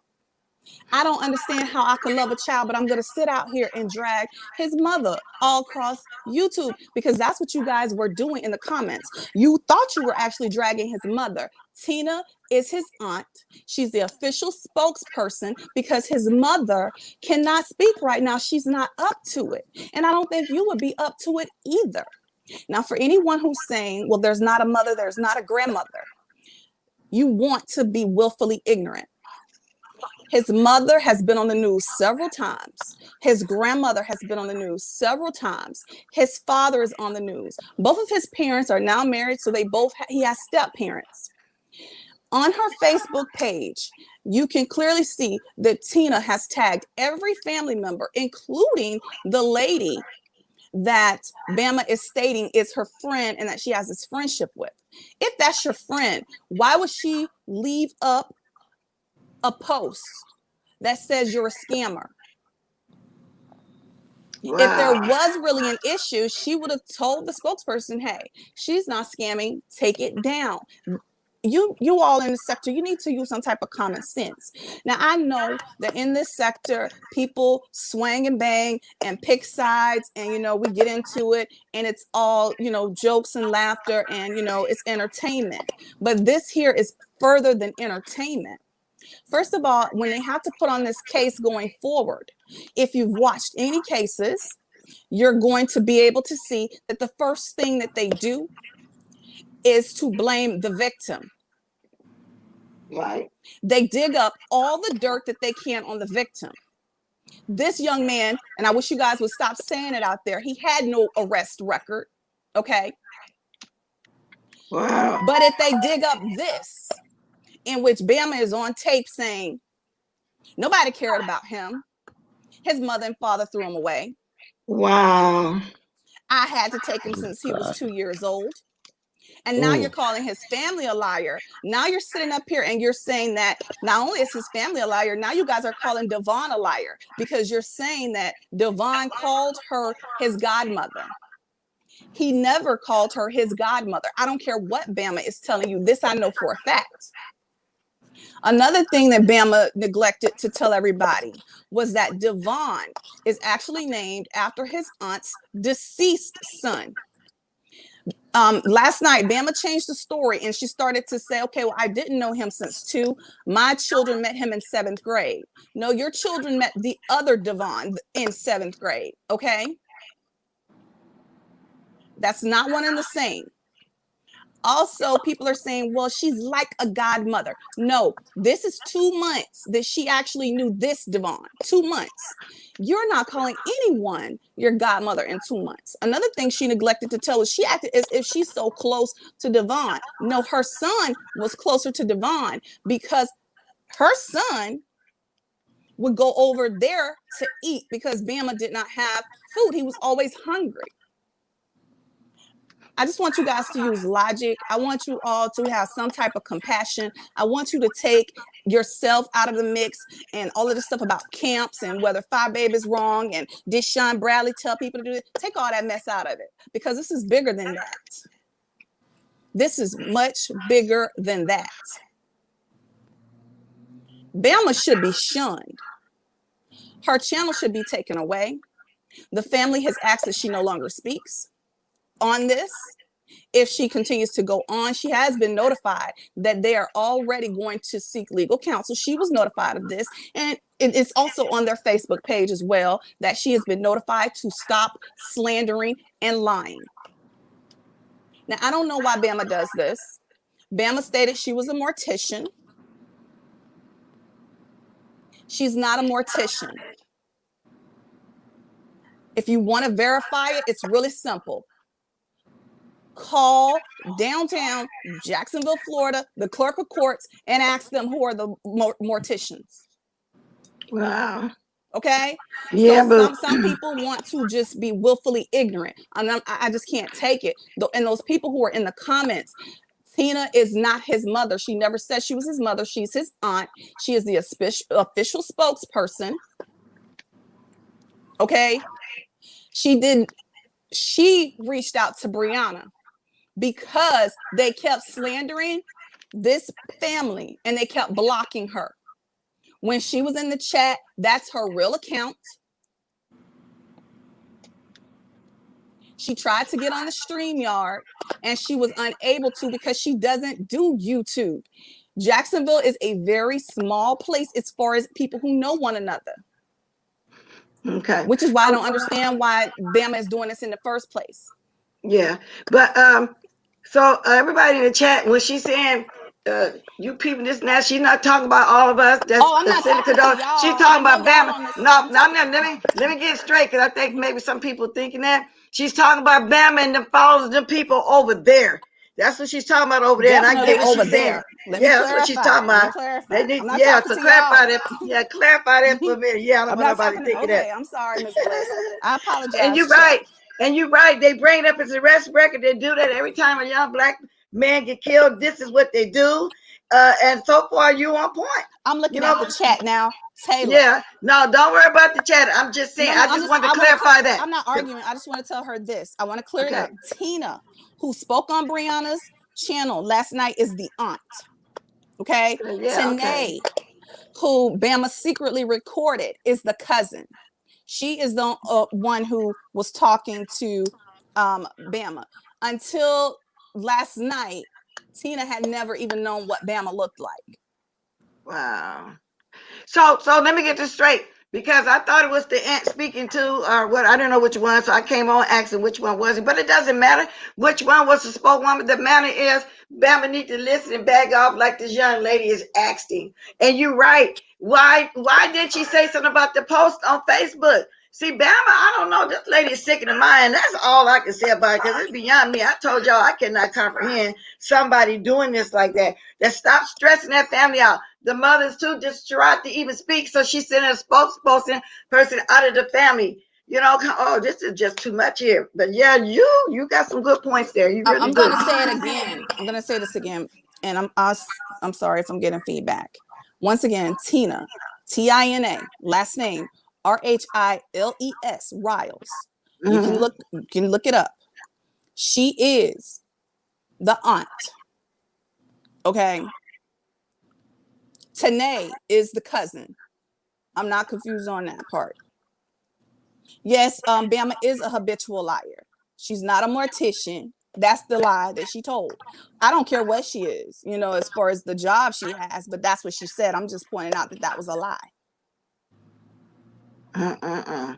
I don't understand how I can love a child, but I'm going to sit out here and drag his mother all across YouTube, because that's what you guys were doing in the comments. You thought you were actually dragging his mother. Tina is his aunt. She's the official spokesperson because his mother cannot speak right now. She's not up to it. And I don't think you would be up to it either. Now, for anyone who's saying, well, there's not a mother, there's not a grandmother, you want to be willfully ignorant. His mother has been on the news several times. His grandmother has been on the news several times. His father is on the news. Both of his parents are now married, so he has step parents. On her Facebook page, you can clearly see that Tina has tagged every family member, including the lady that Bama is stating is her friend and that she has this friendship with. If that's your friend, why would she leave up a post that says you're a scammer? Wow. If there was really an issue, she would have told the spokesperson, hey, she's not scamming, take it down. You all in the sector, you need to use some type of common sense. Now, I know that in this sector, people swing and bang and pick sides, and, we get into it, and it's all, jokes and laughter, and, it's entertainment. But this here is further than entertainment. First of all, when they have to put on this case going forward, if you've watched any cases, you're going to be able to see that the first thing that they do is to blame the victim. Right. They dig up all the dirt that they can on the victim. This young man, and I wish you guys would stop saying it out there, he had no arrest record, okay? Wow. But if they dig up this, in which Bama is on tape saying nobody cared about him, his mother and father threw him away. Wow. I had to take him since he was 2 years old. And now you're calling his family a liar. Now you're sitting up here and you're saying that not only is his family a liar, now you guys are calling Devon a liar because you're saying that Devon called her his godmother. He never called her his godmother. I don't care what Bama is telling you. This I know for a fact. Another thing that Bama neglected to tell everybody was that Devon is actually named after his aunt's deceased son. Last night, Bama changed the story and she started to say, okay, well, I didn't know him since 2. My children met him in 7th grade. No, your children met the other Devon in 7th grade, okay? That's not one and the same. Also, people are saying, well, she's like a godmother. No, this is 2 months that she actually knew this Devon. 2 months. You're not calling anyone your godmother in 2 months. Another thing she neglected to tell us, she acted as if she's so close to Devon. No, her son was closer to Devon because her son would go over there to eat because Bama did not have food. He was always hungry. I just want you guys to use logic. I want you all to have some type of compassion. I want you to take yourself out of the mix and all of this stuff about camps and whether Phi Babe is wrong and did Sean Bradley tell people to do it. Take all that mess out of it because this is bigger than that. This is much bigger than that. Bama should be shunned. Her channel should be taken away. The family has asked that she no longer speaks on this. If she continues to go on, she has been notified that they are already going to seek legal counsel. She was notified of this, and it's also on their Facebook page as well that she has been notified to stop slandering and lying. Now, I don't know why Bama does this. Bama stated she was a mortician. She's not a mortician. If you want to verify it, it's really simple. Call downtown Jacksonville, Florida, the clerk of courts, and ask them who are the morticians. Wow. Okay. Yeah, so but some people want to just be willfully ignorant, and I just can't take it. And those people who are in the comments, Tina is not his mother. She never said she was his mother. She's his aunt. She is the official spokesperson. Okay. She reached out to Brianna because they kept slandering this family and they kept blocking her. When she was in the chat, that's her real account. She tried to get on the StreamYard and she was unable to because she doesn't do YouTube. Jacksonville is a very small place as far as people who know one another. okay. Which is why I don't understand why Bama is doing this in the first place. Yeah, but so everybody in the chat, when she's saying you people this and that, she's not talking about all of us. That's I'm not talking to y'all. She's talking about Bama. Let me get it straight, because I think maybe some people thinking that she's talking about Bama and the followers, the people over there. That's what she's talking about over there. Definitely and I get what over she's there. saying. That's what she's talking about. They need, I'm not yeah, talking so to clarify y'all. that. Yeah, clarify that for a minute. Yeah, I don't I'm want not nobody talking. thinking Okay, that. I'm sorry, Miss Bliss. I apologize. And you're right. And you're right. They bring it up as a arrest record. They do that every time a young black man get killed. This is what they do. And so far, you on point. I'm looking at the chat now. Taylor. Yeah. No, don't worry about the chat. I'm just saying. I just wanted to clarify that. I'm not arguing. I just want to tell her this. I want to clear it up. Tina, who spoke on Brianna's channel last night, is the aunt. Okay. Tanae, who Bama secretly recorded, is the cousin. She is the one who was talking to Bama. Until last night, Tina had never even known what Bama looked like. Wow. So let me get this straight, because I thought it was the aunt speaking to, or what, I don't know which one, so I came on asking which one was it, but it doesn't matter which one was the spokeswoman. The matter is, Bama need to listen and back off like this young lady is asking. And you're right. Why didn't she say something about the post on Facebook? See, Bama, I don't know. This lady is sick in the mind. That's all I can say about it, because it's beyond me. I told y'all I cannot comprehend somebody doing this like that. That stop stressing that family out. The mother's too distraught to even speak, so she sent a spokesperson out of the family. You know, oh, this is just too much here. But yeah, you got some good points there. You really I'm gonna say it again. I'm gonna say this again, and I'm sorry if I'm getting feedback. Once again, Tina, Tina, last name Rhiles, Riles. You can look it up. She is the aunt. Okay. Tanae is the cousin. I'm not confused on that part. Yes, Bama is a habitual liar. She's not a mortician. That's the lie that she told. I don't care what she is, you know, as far as the job she has, but that's what she said. I'm just pointing out that that was a lie. Yeah.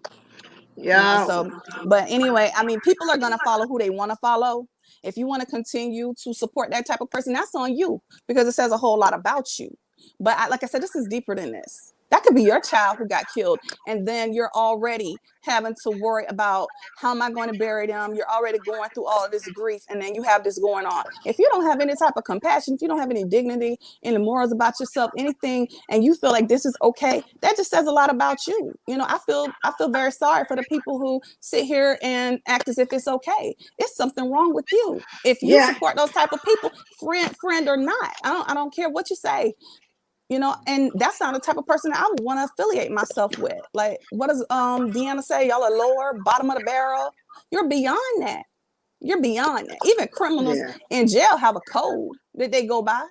You know, so, but anyway, I mean, people are going to follow who they want to follow. If you want to continue to support that type of person, that's on you, because it says a whole lot about you. But like I said, this is deeper than this. That could be your child who got killed, and then you're already having to worry about, how am I going to bury them? You're already going through all of this grief, and then you have this going on. If you don't have any type of compassion, if you don't have any dignity, any morals about yourself, anything, and you feel like this is okay, that just says a lot about you. You know, I feel very sorry for the people who sit here and act as if it's okay. It's something wrong with you. If you support those type of people, friend or not, I don't care what you say. You know, and that's not the type of person that I would want to affiliate myself with. Like, what does Deanna say? Y'all are lower, bottom of the barrel. You're beyond that. You're beyond that. Even criminals in jail have a code that they go by.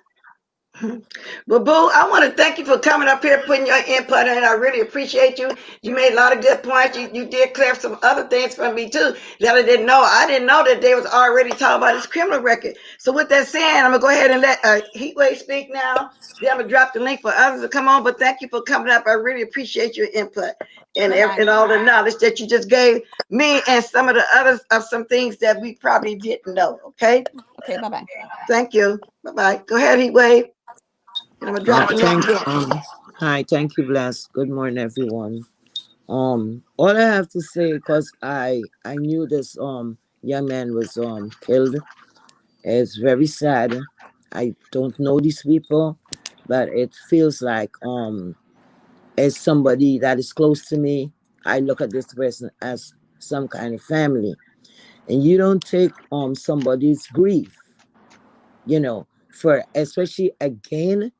Well, Boo, I want to thank you for coming up here, putting your input in. I really appreciate you. You made a lot of good points. You did clear some other things for me too that I didn't know. I didn't know that they was already talking about his criminal record. So with that saying, I'm gonna go ahead and let Heatwave speak now. Then I'm gonna drop the link for others to come on. But thank you for coming up. I really appreciate your input and all the knowledge that you just gave me and some of the others of some things that we probably didn't know. Okay. Okay, bye-bye. Thank you. Bye bye. Go ahead, Heatwave. And I'm gonna drop the link Thank again. hi, thank you, Bless. Good morning, everyone. All I have to say, because I knew this young man was killed. It's very sad. I don't know these people, but it feels like as somebody that is close to me, I look at this person as some kind of family. And you don't take somebody's grief, for especially again,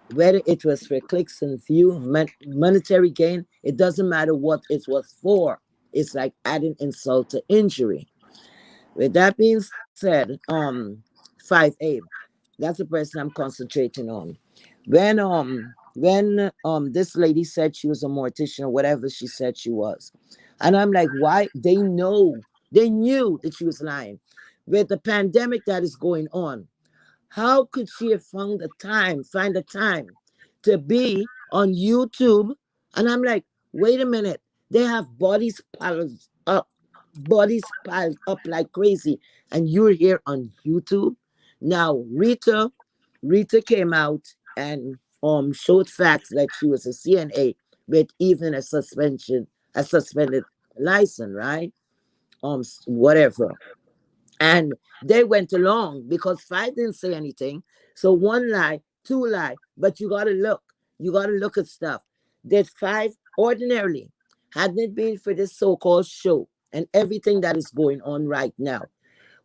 whether it was for clicks and view, monetary gain, it doesn't matter what it was for. It's like adding insult to injury. With that being said, 5A, that's the person I'm concentrating on. When this lady said she was a mortician or whatever she said she was, and I'm like, why? They knew that she was lying. With the pandemic that is going on, how could she have find the time to be on YouTube? And I'm like, wait a minute. They have bodies piled up like crazy. And you're here on YouTube. Now, Rita came out and showed facts like she was a CNA with even a suspended license, right? Whatever. And they went along because five didn't say anything. So one lie, two lie, but you gotta look. You gotta look at stuff. That five ordinarily, hadn't it been for this so-called show and everything that is going on right now,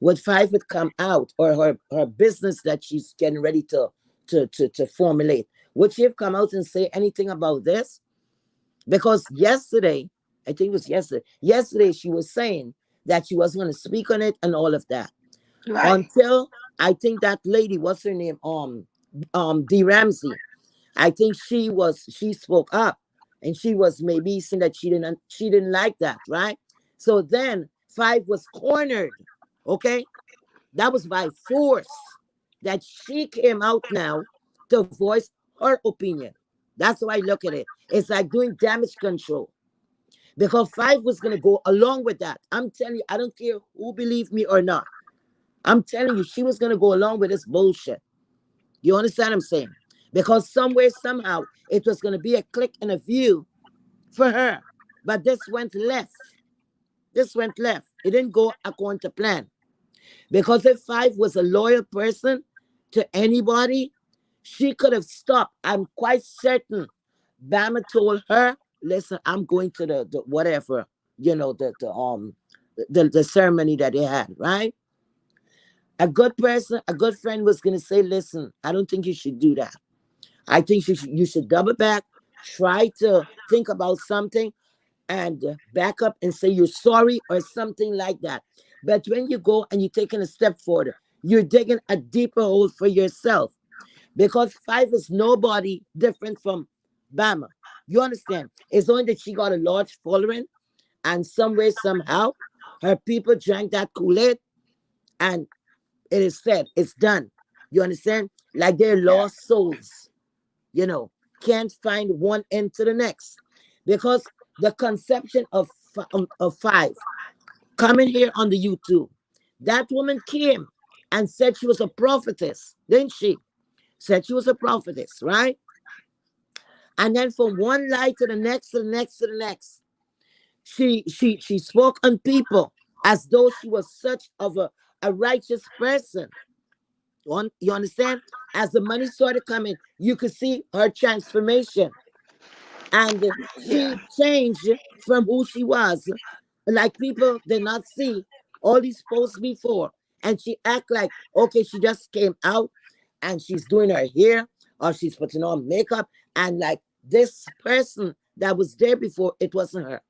would five would come out, or her business that she's getting ready to formulate, would she have come out and say anything about this? Because yesterday, I think it was yesterday she was saying that she was going to speak on it and all of that. Right. Until I think that lady, what's her name? D. Ramsey. I think she spoke up and she was maybe saying that she didn't like that, right? So then five was cornered. Okay. That was by force that she came out now to voice her opinion. That's how I look at it. It's like doing damage control because five was going to go along with that. I'm telling you, I don't care who believe me or not. I'm telling you, she was going to go along with this bullshit. You understand what I'm saying? Because somewhere, somehow, it was going to be a click and a view for her. But this went left. This went left. It didn't go according to plan. Because if five was a loyal person to anybody, she could have stopped. I'm quite certain Bama told her, listen, I'm going to the whatever, the ceremony that they had, right? A good person, a good friend was gonna say, listen, I don't think you should do that. I think you should double back, try to think about something and back up and say you're sorry or something like that. But when you go and you're taking a step forward, you're digging a deeper hole for yourself because five is nobody different from Bama. You understand? It's only that she got a large following, and somewhere, somehow, her people drank that Kool-Aid, and it is said, it's done. You understand? Like they're lost souls, you know, can't find one end to the next. Because the conception of five coming here on the YouTube, that woman came and said she was a prophetess, didn't she? Said she was a prophetess, right? And then from one lie to the next, to the next, to the next, she spoke on people as though she was such of a righteous person. You understand? As the money started coming, you could see her transformation. And Yeah. she changed from who she was. Like people did not see all these posts before. And she act like, okay, she just came out and she's doing her hair or she's putting on makeup. And like this person that was there before, it wasn't her.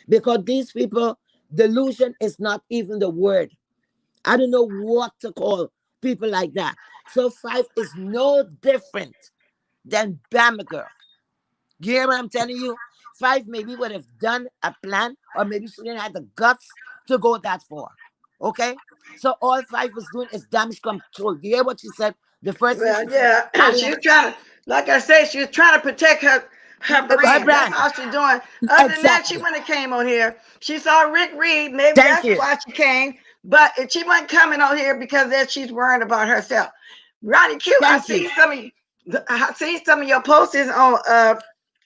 Because these people, delusion is not even the word. I don't know what to call people like that. So Five is no different than Bama girl. You hear what I'm telling you? Five maybe would have done a plan, or maybe she didn't have the guts to go that far. Okay? So all Five was doing is damage control. You hear what she said? The first thing Well, she said, yeah, I she am was trying to, like I said, she was trying to protect her her brand. That's brand. all she's doing. Other than that, she Exactly. wouldn't have came on here. She saw Rick Reed. Maybe Thank that's you. why she came. But she wasn't coming on here because that she's worrying about herself. Ronnie Q, I Thank you. see some of I see some of your posts on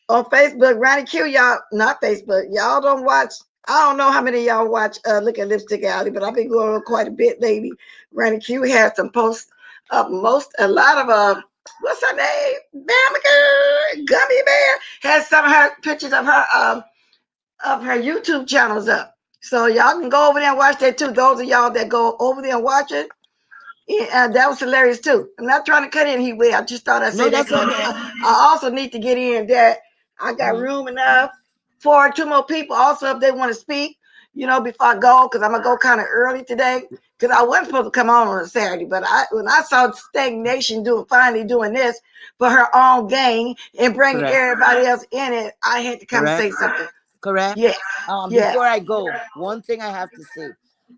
Facebook. Ronnie Q, y'all not Facebook. Y'all don't watch. I don't know how many of y'all watch Look at Lipstick Alley, but I've been going on quite a bit lately. Ronnie Q has some posts of a lot of what's her name? Bama Girl, Gummy Bear has some of her pictures of her YouTube channels up. So y'all can go over there and watch that too. Those of y'all that go over there and watch it, yeah, that was hilarious too. I'm not trying to cut in here way. I just thought I'd say No, that that's because okay. I also need to get in that. I got Hmm. room enough for two more people also if they want to speak, before I go, because I'm going to go kind of early today because I wasn't supposed to come on a Saturday. But when I saw Stanknation finally doing this for her own gain and bringing Correct. everybody else in it, I had to come Correct. say something. Correct. Yeah, yeah. Before I go, one thing I have to say,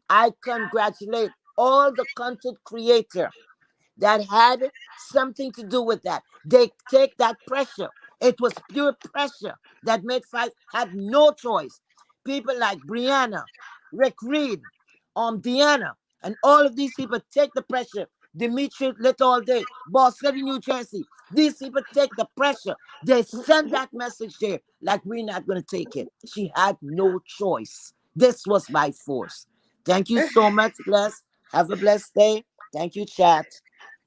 I congratulate all the content creator that had something to do with that. They take that pressure. It was pure pressure that made Five had no choice. People like Brianna, Rick Reed, Deanna, and all of these people take the pressure. Dimitri Lit all day, Boss City, New Jersey. These people take the pressure. They send that message there like we're not going to take it. She had no choice. This was by force. Thank you so much, Bless. Have a blessed day. Thank you, chat.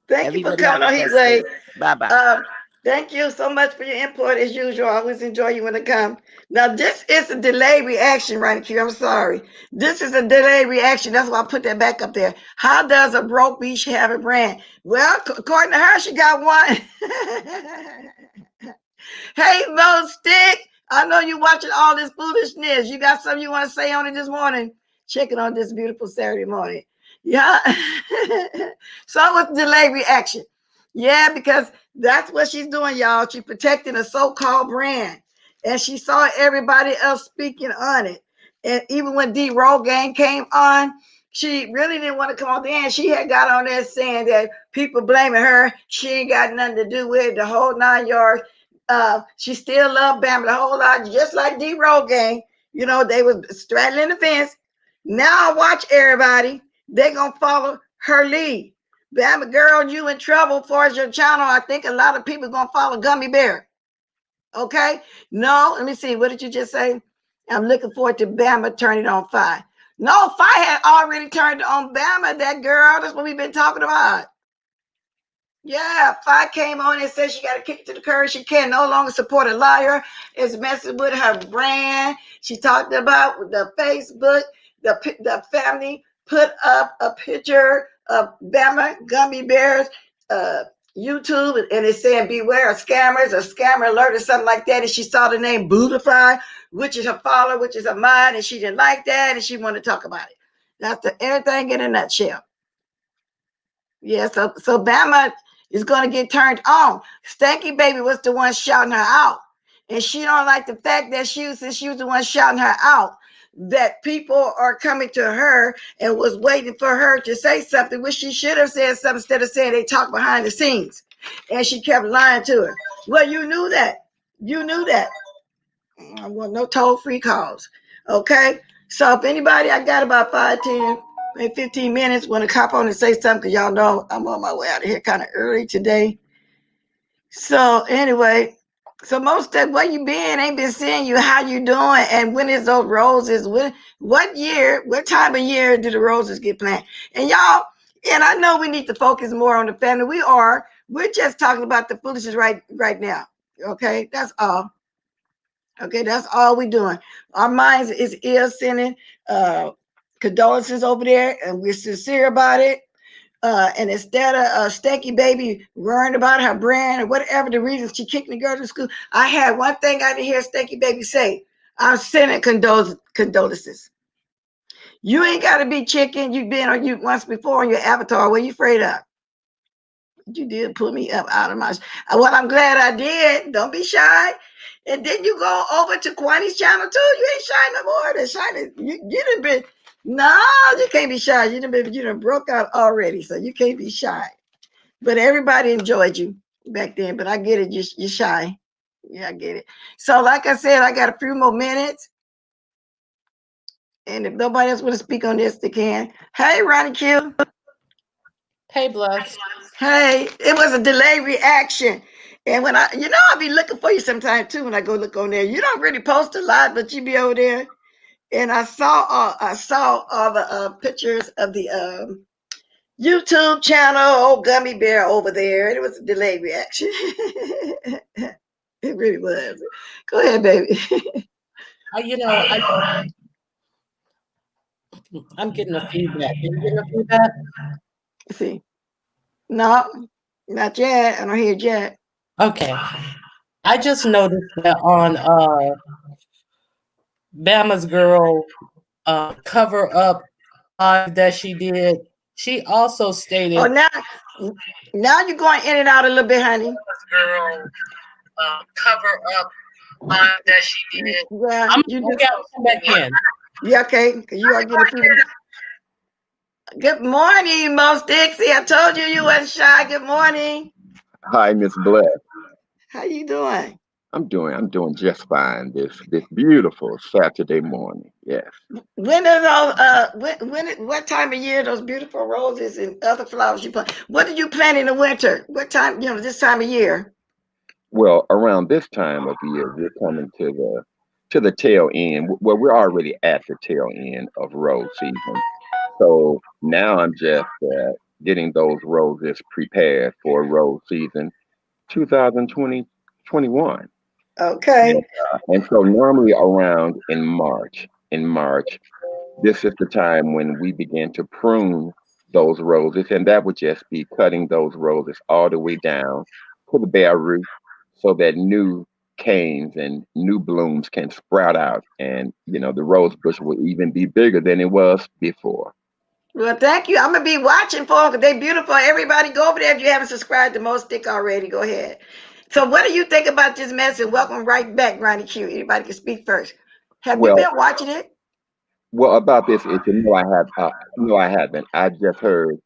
Thank you for Everybody coming have a on blessed Heatwave. day. Bye bye. Thank you so much for your input as usual. I always enjoy you when it comes. Now, this is a delayed reaction, right, Q? I'm sorry. This is a delayed reaction. That's why I put that back up there. How does a broke bitch have a brand? Well, according to her, she got one. Hey, Mo Stick, I know you watching all this foolishness. You got something you want to say on it this morning? Check it on this beautiful Saturday morning. Yeah. So what's delayed reaction? Yeah, because that's what she's doing, y'all. She's protecting a so-called brand. And she saw everybody else speaking on it. And even when D Rogaine came on, she really didn't want to come on the end. She had got on there saying that people blaming her. She ain't got nothing to do with it, the whole 9 yards. She still loved Bama the whole lot, just like D Rogaine. They was straddling the fence. Now watch everybody. They gonna follow her lead. Bama girl, you in trouble for your channel. I think a lot of people gonna follow Gummy Bear. Okay? No, let me see. What did you just say? I'm looking forward to Bama turning on fire. No, fire had already turned on Bama, that girl. That's what we've been talking about. Yeah, Fi came on and said she got to kick it to the curb. She can no longer support a liar. It's messing with her brand. She talked about the Facebook, the family put up a picture of Bama Gummy Bears YouTube, and it said beware of scammers, a scammer alert or something like that. And she saw the name Buddhify, which is her follower, which is a mine, and she didn't like that, and she wanted to talk about it. That's everything in a nutshell. Yeah, so Bama is gonna get turned on. Stanky Baby was the one shouting her out. And she don't like the fact that since she was the one shouting her out, that people are coming to her and was waiting for her to say something, which she should have said something instead of saying they talk behind the scenes. And she kept lying to her. Well, you knew that. You knew that. I want no toll-free calls. Okay? So if anybody, I got about 5, 10, maybe 15 minutes, want to cop on and say something, because y'all know I'm on my way out of here kind of early today. So anyway, so most of where you been, ain't been seeing you, how you doing, and when is those roses? What time of year do the roses get planted? And y'all, and I know we need to focus more on the family. We're just talking about the foolishness right now. Okay, that's all. Okay, that's all we're doing. Our minds is ill sending condolences over there, and we're sincere about it. And instead of Stanky Baby worrying about her brand or whatever the reason she kicked the girl to school, I had one thing I didn't hear Stanky Baby say. I'm sending condolences. You ain't got to be chicken. You've been on you once before on your avatar. What you afraid of? You did put me up out of my. Well, I'm glad I did. Don't be shy. And then you go over to Kwani's channel too. You ain't shy no more. That's shy. You done been. No, you can't be shy. You done broke out already, so you can't be shy. But everybody enjoyed you back then. But I get it. You're shy. Yeah, I get it. So, like I said, I got a few more minutes. And if nobody else want to speak on this, they can. Hey, Ronnie Q. Hey, Bless. Hey, it was a delayed reaction. And when I'll be looking for you sometime too when I go look on there. You don't really post a lot, but you be over there. And I saw all the pictures of the YouTube channel, old Gummy Bear over there. And it was a delayed reaction. It really was. Go ahead, baby. I'm getting a feedback. Are you getting a feedback? See. No, not yet. I don't hear it yet. Okay. I just noticed that on Bama's Girl cover up live that she did, she also stated. Oh, now you're going in and out a little bit, honey. Bama's Girl cover up live that she did. Yeah, I'm gonna come back in. Yeah, okay, because you are getting feedback. Good morning, Most Dixie. I told you wasn't shy. Good morning. Hi, Miss Bless. How you doing? I'm doing just fine this beautiful Saturday morning. Yes. When are those what time of year those beautiful roses and other flowers you plant? What do you plant in the winter? What time, this time of year? Well, around this time of year, we're coming to the tail end. Well, we're already at the tail end of rose season. So now I'm just getting those roses prepared for rose season 2020-21. Okay. And so normally around in March, this is the time when we begin to prune those roses, and that would just be cutting those roses all the way down to the bare root so that new canes and new blooms can sprout out. And, the rose bush will even be bigger than it was before. Well, thank you. I'm gonna be watching for them because they're beautiful. Everybody, go over there if you haven't subscribed to Most Stick already. Go ahead. So, what do you think about this message? Welcome right back, Ronnie Q. Anybody can speak first. Have you Well, been watching it? well, about this issue, no, I have, no, I haven't. I've heard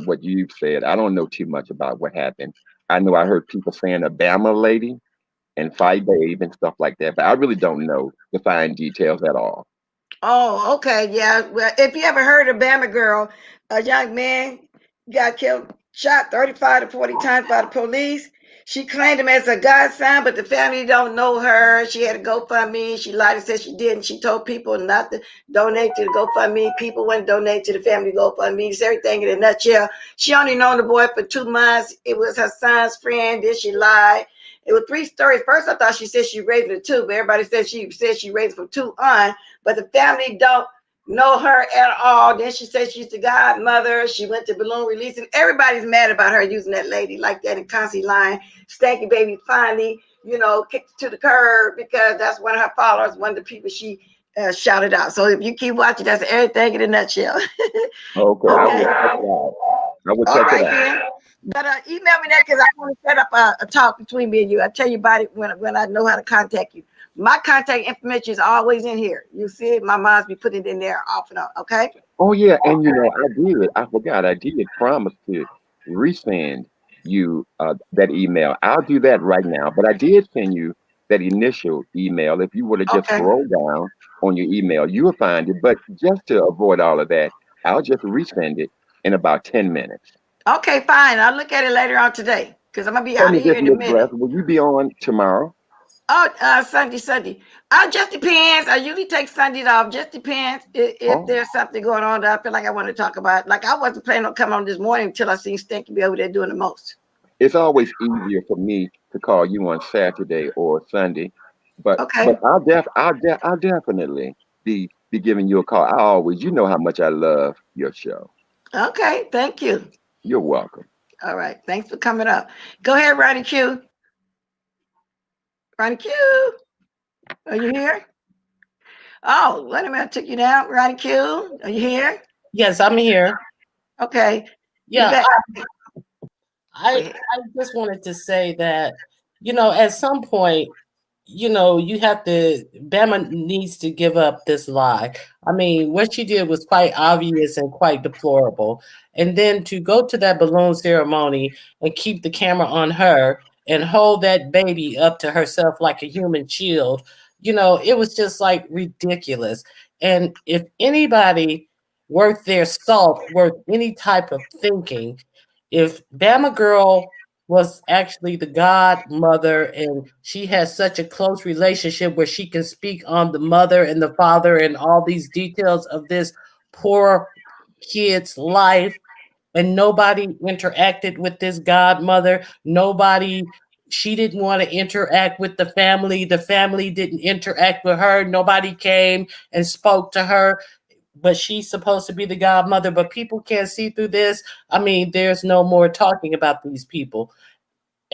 what you've said. I don't know too much about what happened. I know I heard people saying a Bama lady and Fight Babe and stuff like that, but I really don't know the fine details at all. Oh, okay. Yeah. Well, if you ever heard of Bama Girl, a young man got killed, shot 35 to 40 times by the police. She claimed him as a godson, but the family don't know her. She had a GoFundMe. She lied and said she didn't. She told people not to donate to the GoFundMe. People wouldn't donate to the family GoFundMe. It's everything in a nutshell. She only known the boy for 2 months. It was her son's friend. Then she lied. It was 3 stories. First, I thought she said she raised it 2, but everybody said she raised for 2 on. But the family don't know her at all. Then she said she's the godmother. She went to balloon releasing. Everybody's mad about her using that lady like that and constantly lying. Stanky Baby finally, kicked to the curb because that's one of her followers, one of the people she shouted out. So if you keep watching, that's everything in a nutshell. Okay, I will check it out. I will check it out. Then. But email me that because I want to set up a talk between me and you. I'll tell you about it when I know how to contact you. My contact information is always in here. You see it? My mom's be putting it in there off and on. Okay? Oh yeah, and I forgot, I did promise to resend you that email. I'll do that right now, but I did send you that initial email. If you were to just Okay. scroll down on your email, you will find it. But just to avoid all of that, I'll just resend it in about 10 minutes. Okay, fine. I'll look at it later on today because I'm gonna be Tell out me of here this, in a Miss minute. Bless, will you be on tomorrow? Oh, Sunday. Just depends. I usually take Sundays off. Just depends if there's something going on that I feel like I want to talk about. Like I wasn't planning on coming on this morning until I seen Stinky be over there doing the most. It's always easier for me to call you on Saturday or Sunday, but Okay. I'll definitely be giving you a call. I always, you know how much I love your show. Okay. Thank you. You're welcome. All right. Thanks for coming up. Go ahead, Ronnie Q. Ronnie Q. Are you here? Oh, wait a minute. I took you down. Ronnie Q, are you here? Yes, I'm here. Okay. You Yeah, bet. I just wanted to say that, at some point, you have to, Bama needs to give up this lie. I mean, what she did was quite obvious and quite deplorable. And then to go to that balloon ceremony and keep the camera on her and hold that baby up to herself like a human shield, it was just like ridiculous. And if anybody worth their salt, worth any type of thinking, if Bama Girl was actually the godmother and she has such a close relationship where she can speak on the mother and the father and all these details of this poor kid's life, and nobody interacted with this godmother. She didn't want to interact with the family didn't interact with her, nobody came and spoke to her, but she's supposed to be the godmother, but people can't see through this. I mean, there's no more talking about these people.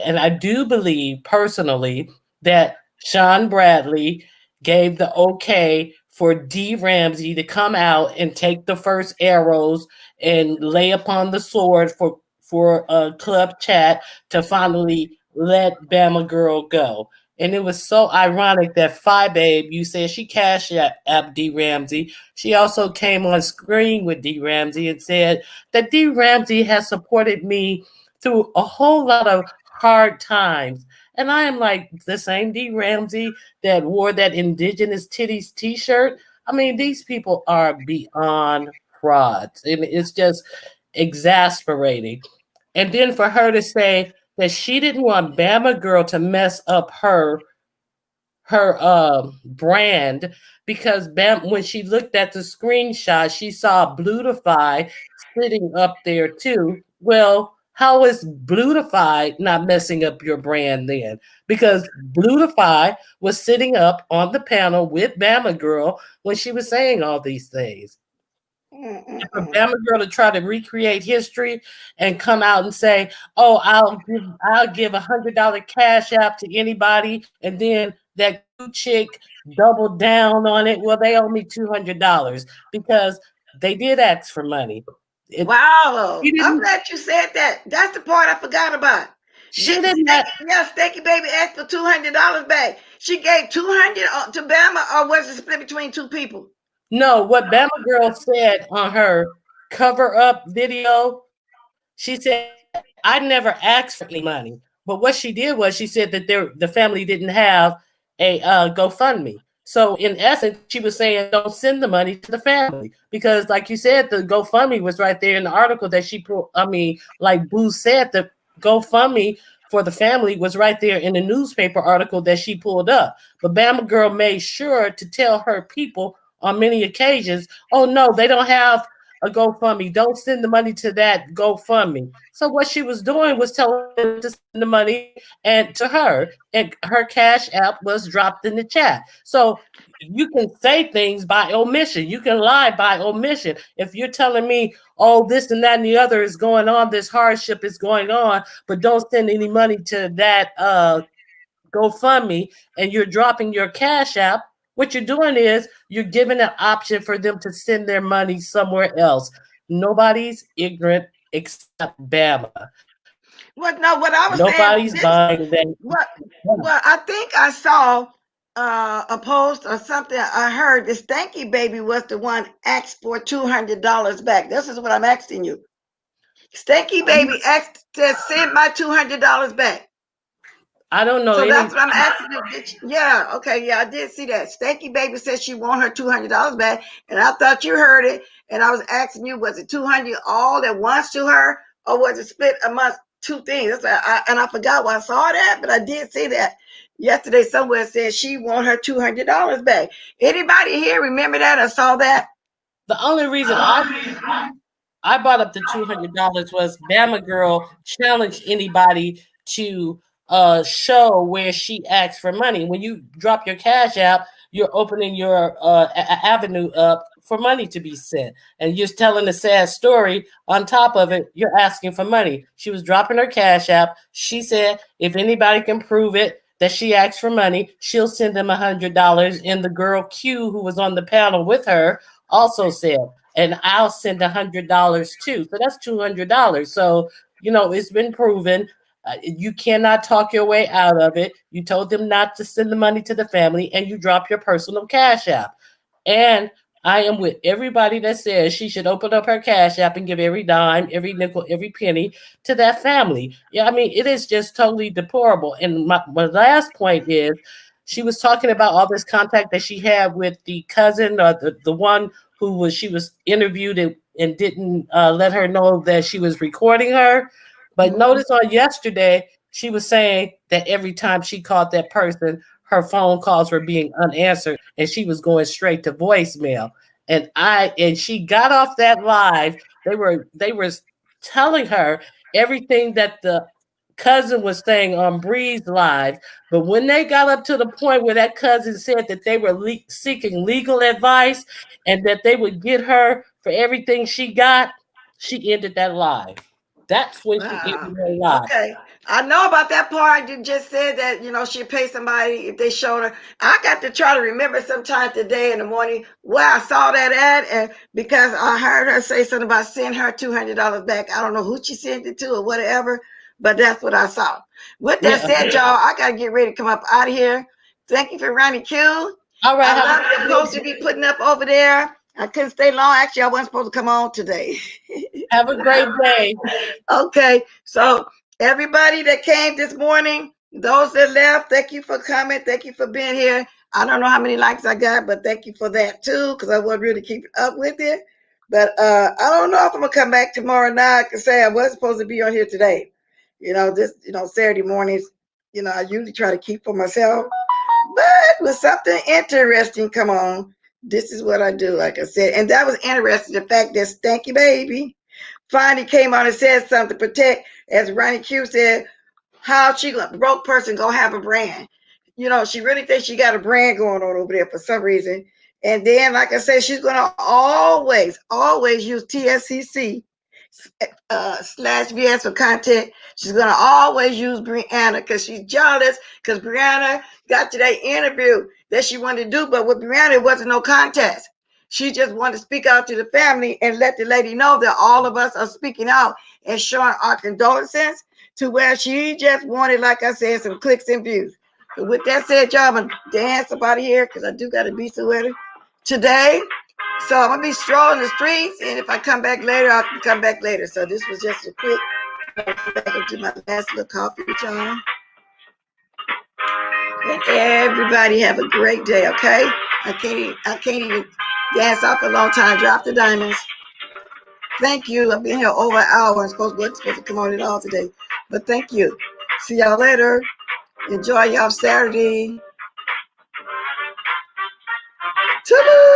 And I do believe personally that Sean Bradley gave the okay for D. Ramsey to come out and take the first arrows and lay upon the sword for a club chat to finally let Bama Girl go. And it was so ironic that Phi Babe, you said she cashed at D. Ramsey. She also came on screen with D. Ramsey and said that D. Ramsey has supported me through a whole lot of hard times. And I am like the same D. Ramsey that wore that Indigenous Titties t-shirt. I mean, these people are beyond frauds. And it's just exasperating. And then for her to say that she didn't want Bama Girl to mess up her brand, because when she looked at the screenshot, she saw Blutify sitting up there too. Well, how is Blutify not messing up your brand then? Because Blutify was sitting up on the panel with Bama Girl when she was saying all these things. And for Mm-mm-mm. Bama Girl to try to recreate history and come out and say, "Oh, I'll give $100 cash app to anybody," and then that Q chick doubled down on it. Well, they owe me $200 because they did ask for money. Wow. She I'm didn't. glad you said that. That's the part I forgot about. She did not. Yeah, Stanky Baby asked for $200 back. She gave 200 to Bama, or was it split between two people? No, what Bama Girl said on her cover up video, she said, "I never asked for any money." But what she did was she said that the family didn't have a GoFundMe. So in essence, she was saying, "Don't send the money to the family," because, like you said, the GoFundMe was right there in the article that she put. I mean, like Boo said, the GoFundMe for the family was right there in the newspaper article that she pulled up. But Bama Girl made sure to tell her people on many occasions, "Oh no, they don't have a GoFundMe. Don't send the money to that GoFundMe." So what she was doing was telling them to send the money and to her, and her cash app was dropped in the chat. So you can say things by omission. You can lie by omission. If you're telling me, "Oh, this and that and the other is going on, this hardship is going on, but don't send any money to that GoFundMe," and you're dropping your cash app, what you're doing is you're giving an option for them to send their money somewhere else. Nobody's ignorant except Bama. Well, no, what I was Nobody's saying, buying this, that. what, well, I think I saw a post or something. I heard the Stanky Baby was the one asked for $200 back. This is what I'm asking you. Stanky Baby asked to send my $200 back. I don't know So any. that's what I'm asking you. Yeah, okay, yeah, I did see that. Stanky Baby said she want her $200 back, and I thought you heard it. And I was asking you, was it 200 all at once to her, or was it split amongst two things? And I forgot why I saw that, but I did see that yesterday somewhere. Said she want her $200 back. Anybody here remember that or saw that? The only reason I brought up the $200 was Bama Girl challenged anybody to show where she asked for money. When you drop your cash app, you're opening your avenue up for money to be sent, and you're telling a sad story. On top of it, you're asking for money. She was dropping her cash app. She said, "If anybody can prove it, that she asks for money, she'll send them $100. And the girl Q, who was on the panel with her, also said, and I'll send $100 too. So that's $200. So, it's been proven. You cannot talk your way out of it. You told them not to send the money to the family, and you drop your personal Cash App. And I am with everybody that says she should open up her Cash App and give every dime, every nickel, every penny to that family. Yeah, I mean, it is just totally deplorable. And my last point is, she was talking about all this contact that she had with the cousin, or the one she was interviewed and didn't let her know that she was recording her. But notice on yesterday, she was saying that every time she called that person, her phone calls were being unanswered and she was going straight to voicemail. And she got off that live. They were telling her everything that the cousin was saying on Bree's live. But when they got up to the point where that cousin said that they were seeking legal advice and that they would get her for everything she got, she ended that live. That's when she ended her live. Okay. I know about that part. You just said that, she'd pay somebody if they showed her. I got to try to remember sometime today in the morning where I saw that ad, and because I heard her say something about sending her $200 back. I don't know who she sent it to or whatever, but that's what I saw. With that said, y'all, I got to get ready to come up out of here. Thank you for running Q. All right. I love the post to be putting up over there. I couldn't stay long. Actually, I wasn't supposed to come on today. Have a great day. Okay, so everybody that came this morning, those that left, thank you for coming. Thank you for being here. I don't know how many likes I got, but thank you for that too, because I wasn't really keeping up with it. But I don't know if I'm gonna come back tomorrow night. I can say I was supposed to be on here today. Saturday mornings, I usually try to keep for myself. But when something interesting come on, this is what I do, like I said. And that was interesting, the fact that Stanky Baby finally came out and said something to protect, as Ronnie Q said, how broke person gonna have a brand. She really thinks she got a brand going on over there for some reason. And then, like I said, she's gonna always use TSCC /VS for content. She's gonna always use Brianna because she's jealous because Brianna got to that interview that she wanted to do, but with Brianna, it wasn't no contest. She just wanted to speak out to the family and let the lady know that all of us are speaking out and showing our condolences, to where she just wanted, like I said, some clicks and views. But with that said, y'all, I'm going to dance up out of here because I do got to be somewhere today. So I'm going to be strolling the streets, and if I come back later, I'll come back later. So this was just a quick, back into my last little coffee with y'all. And everybody have a great day, okay? I can't even dance off a long time. Drop the diamonds. Thank you. I've been here over an hour. I'm supposed to come on at all today. But thank you. See y'all later. Enjoy y'all Saturday. Ta-da!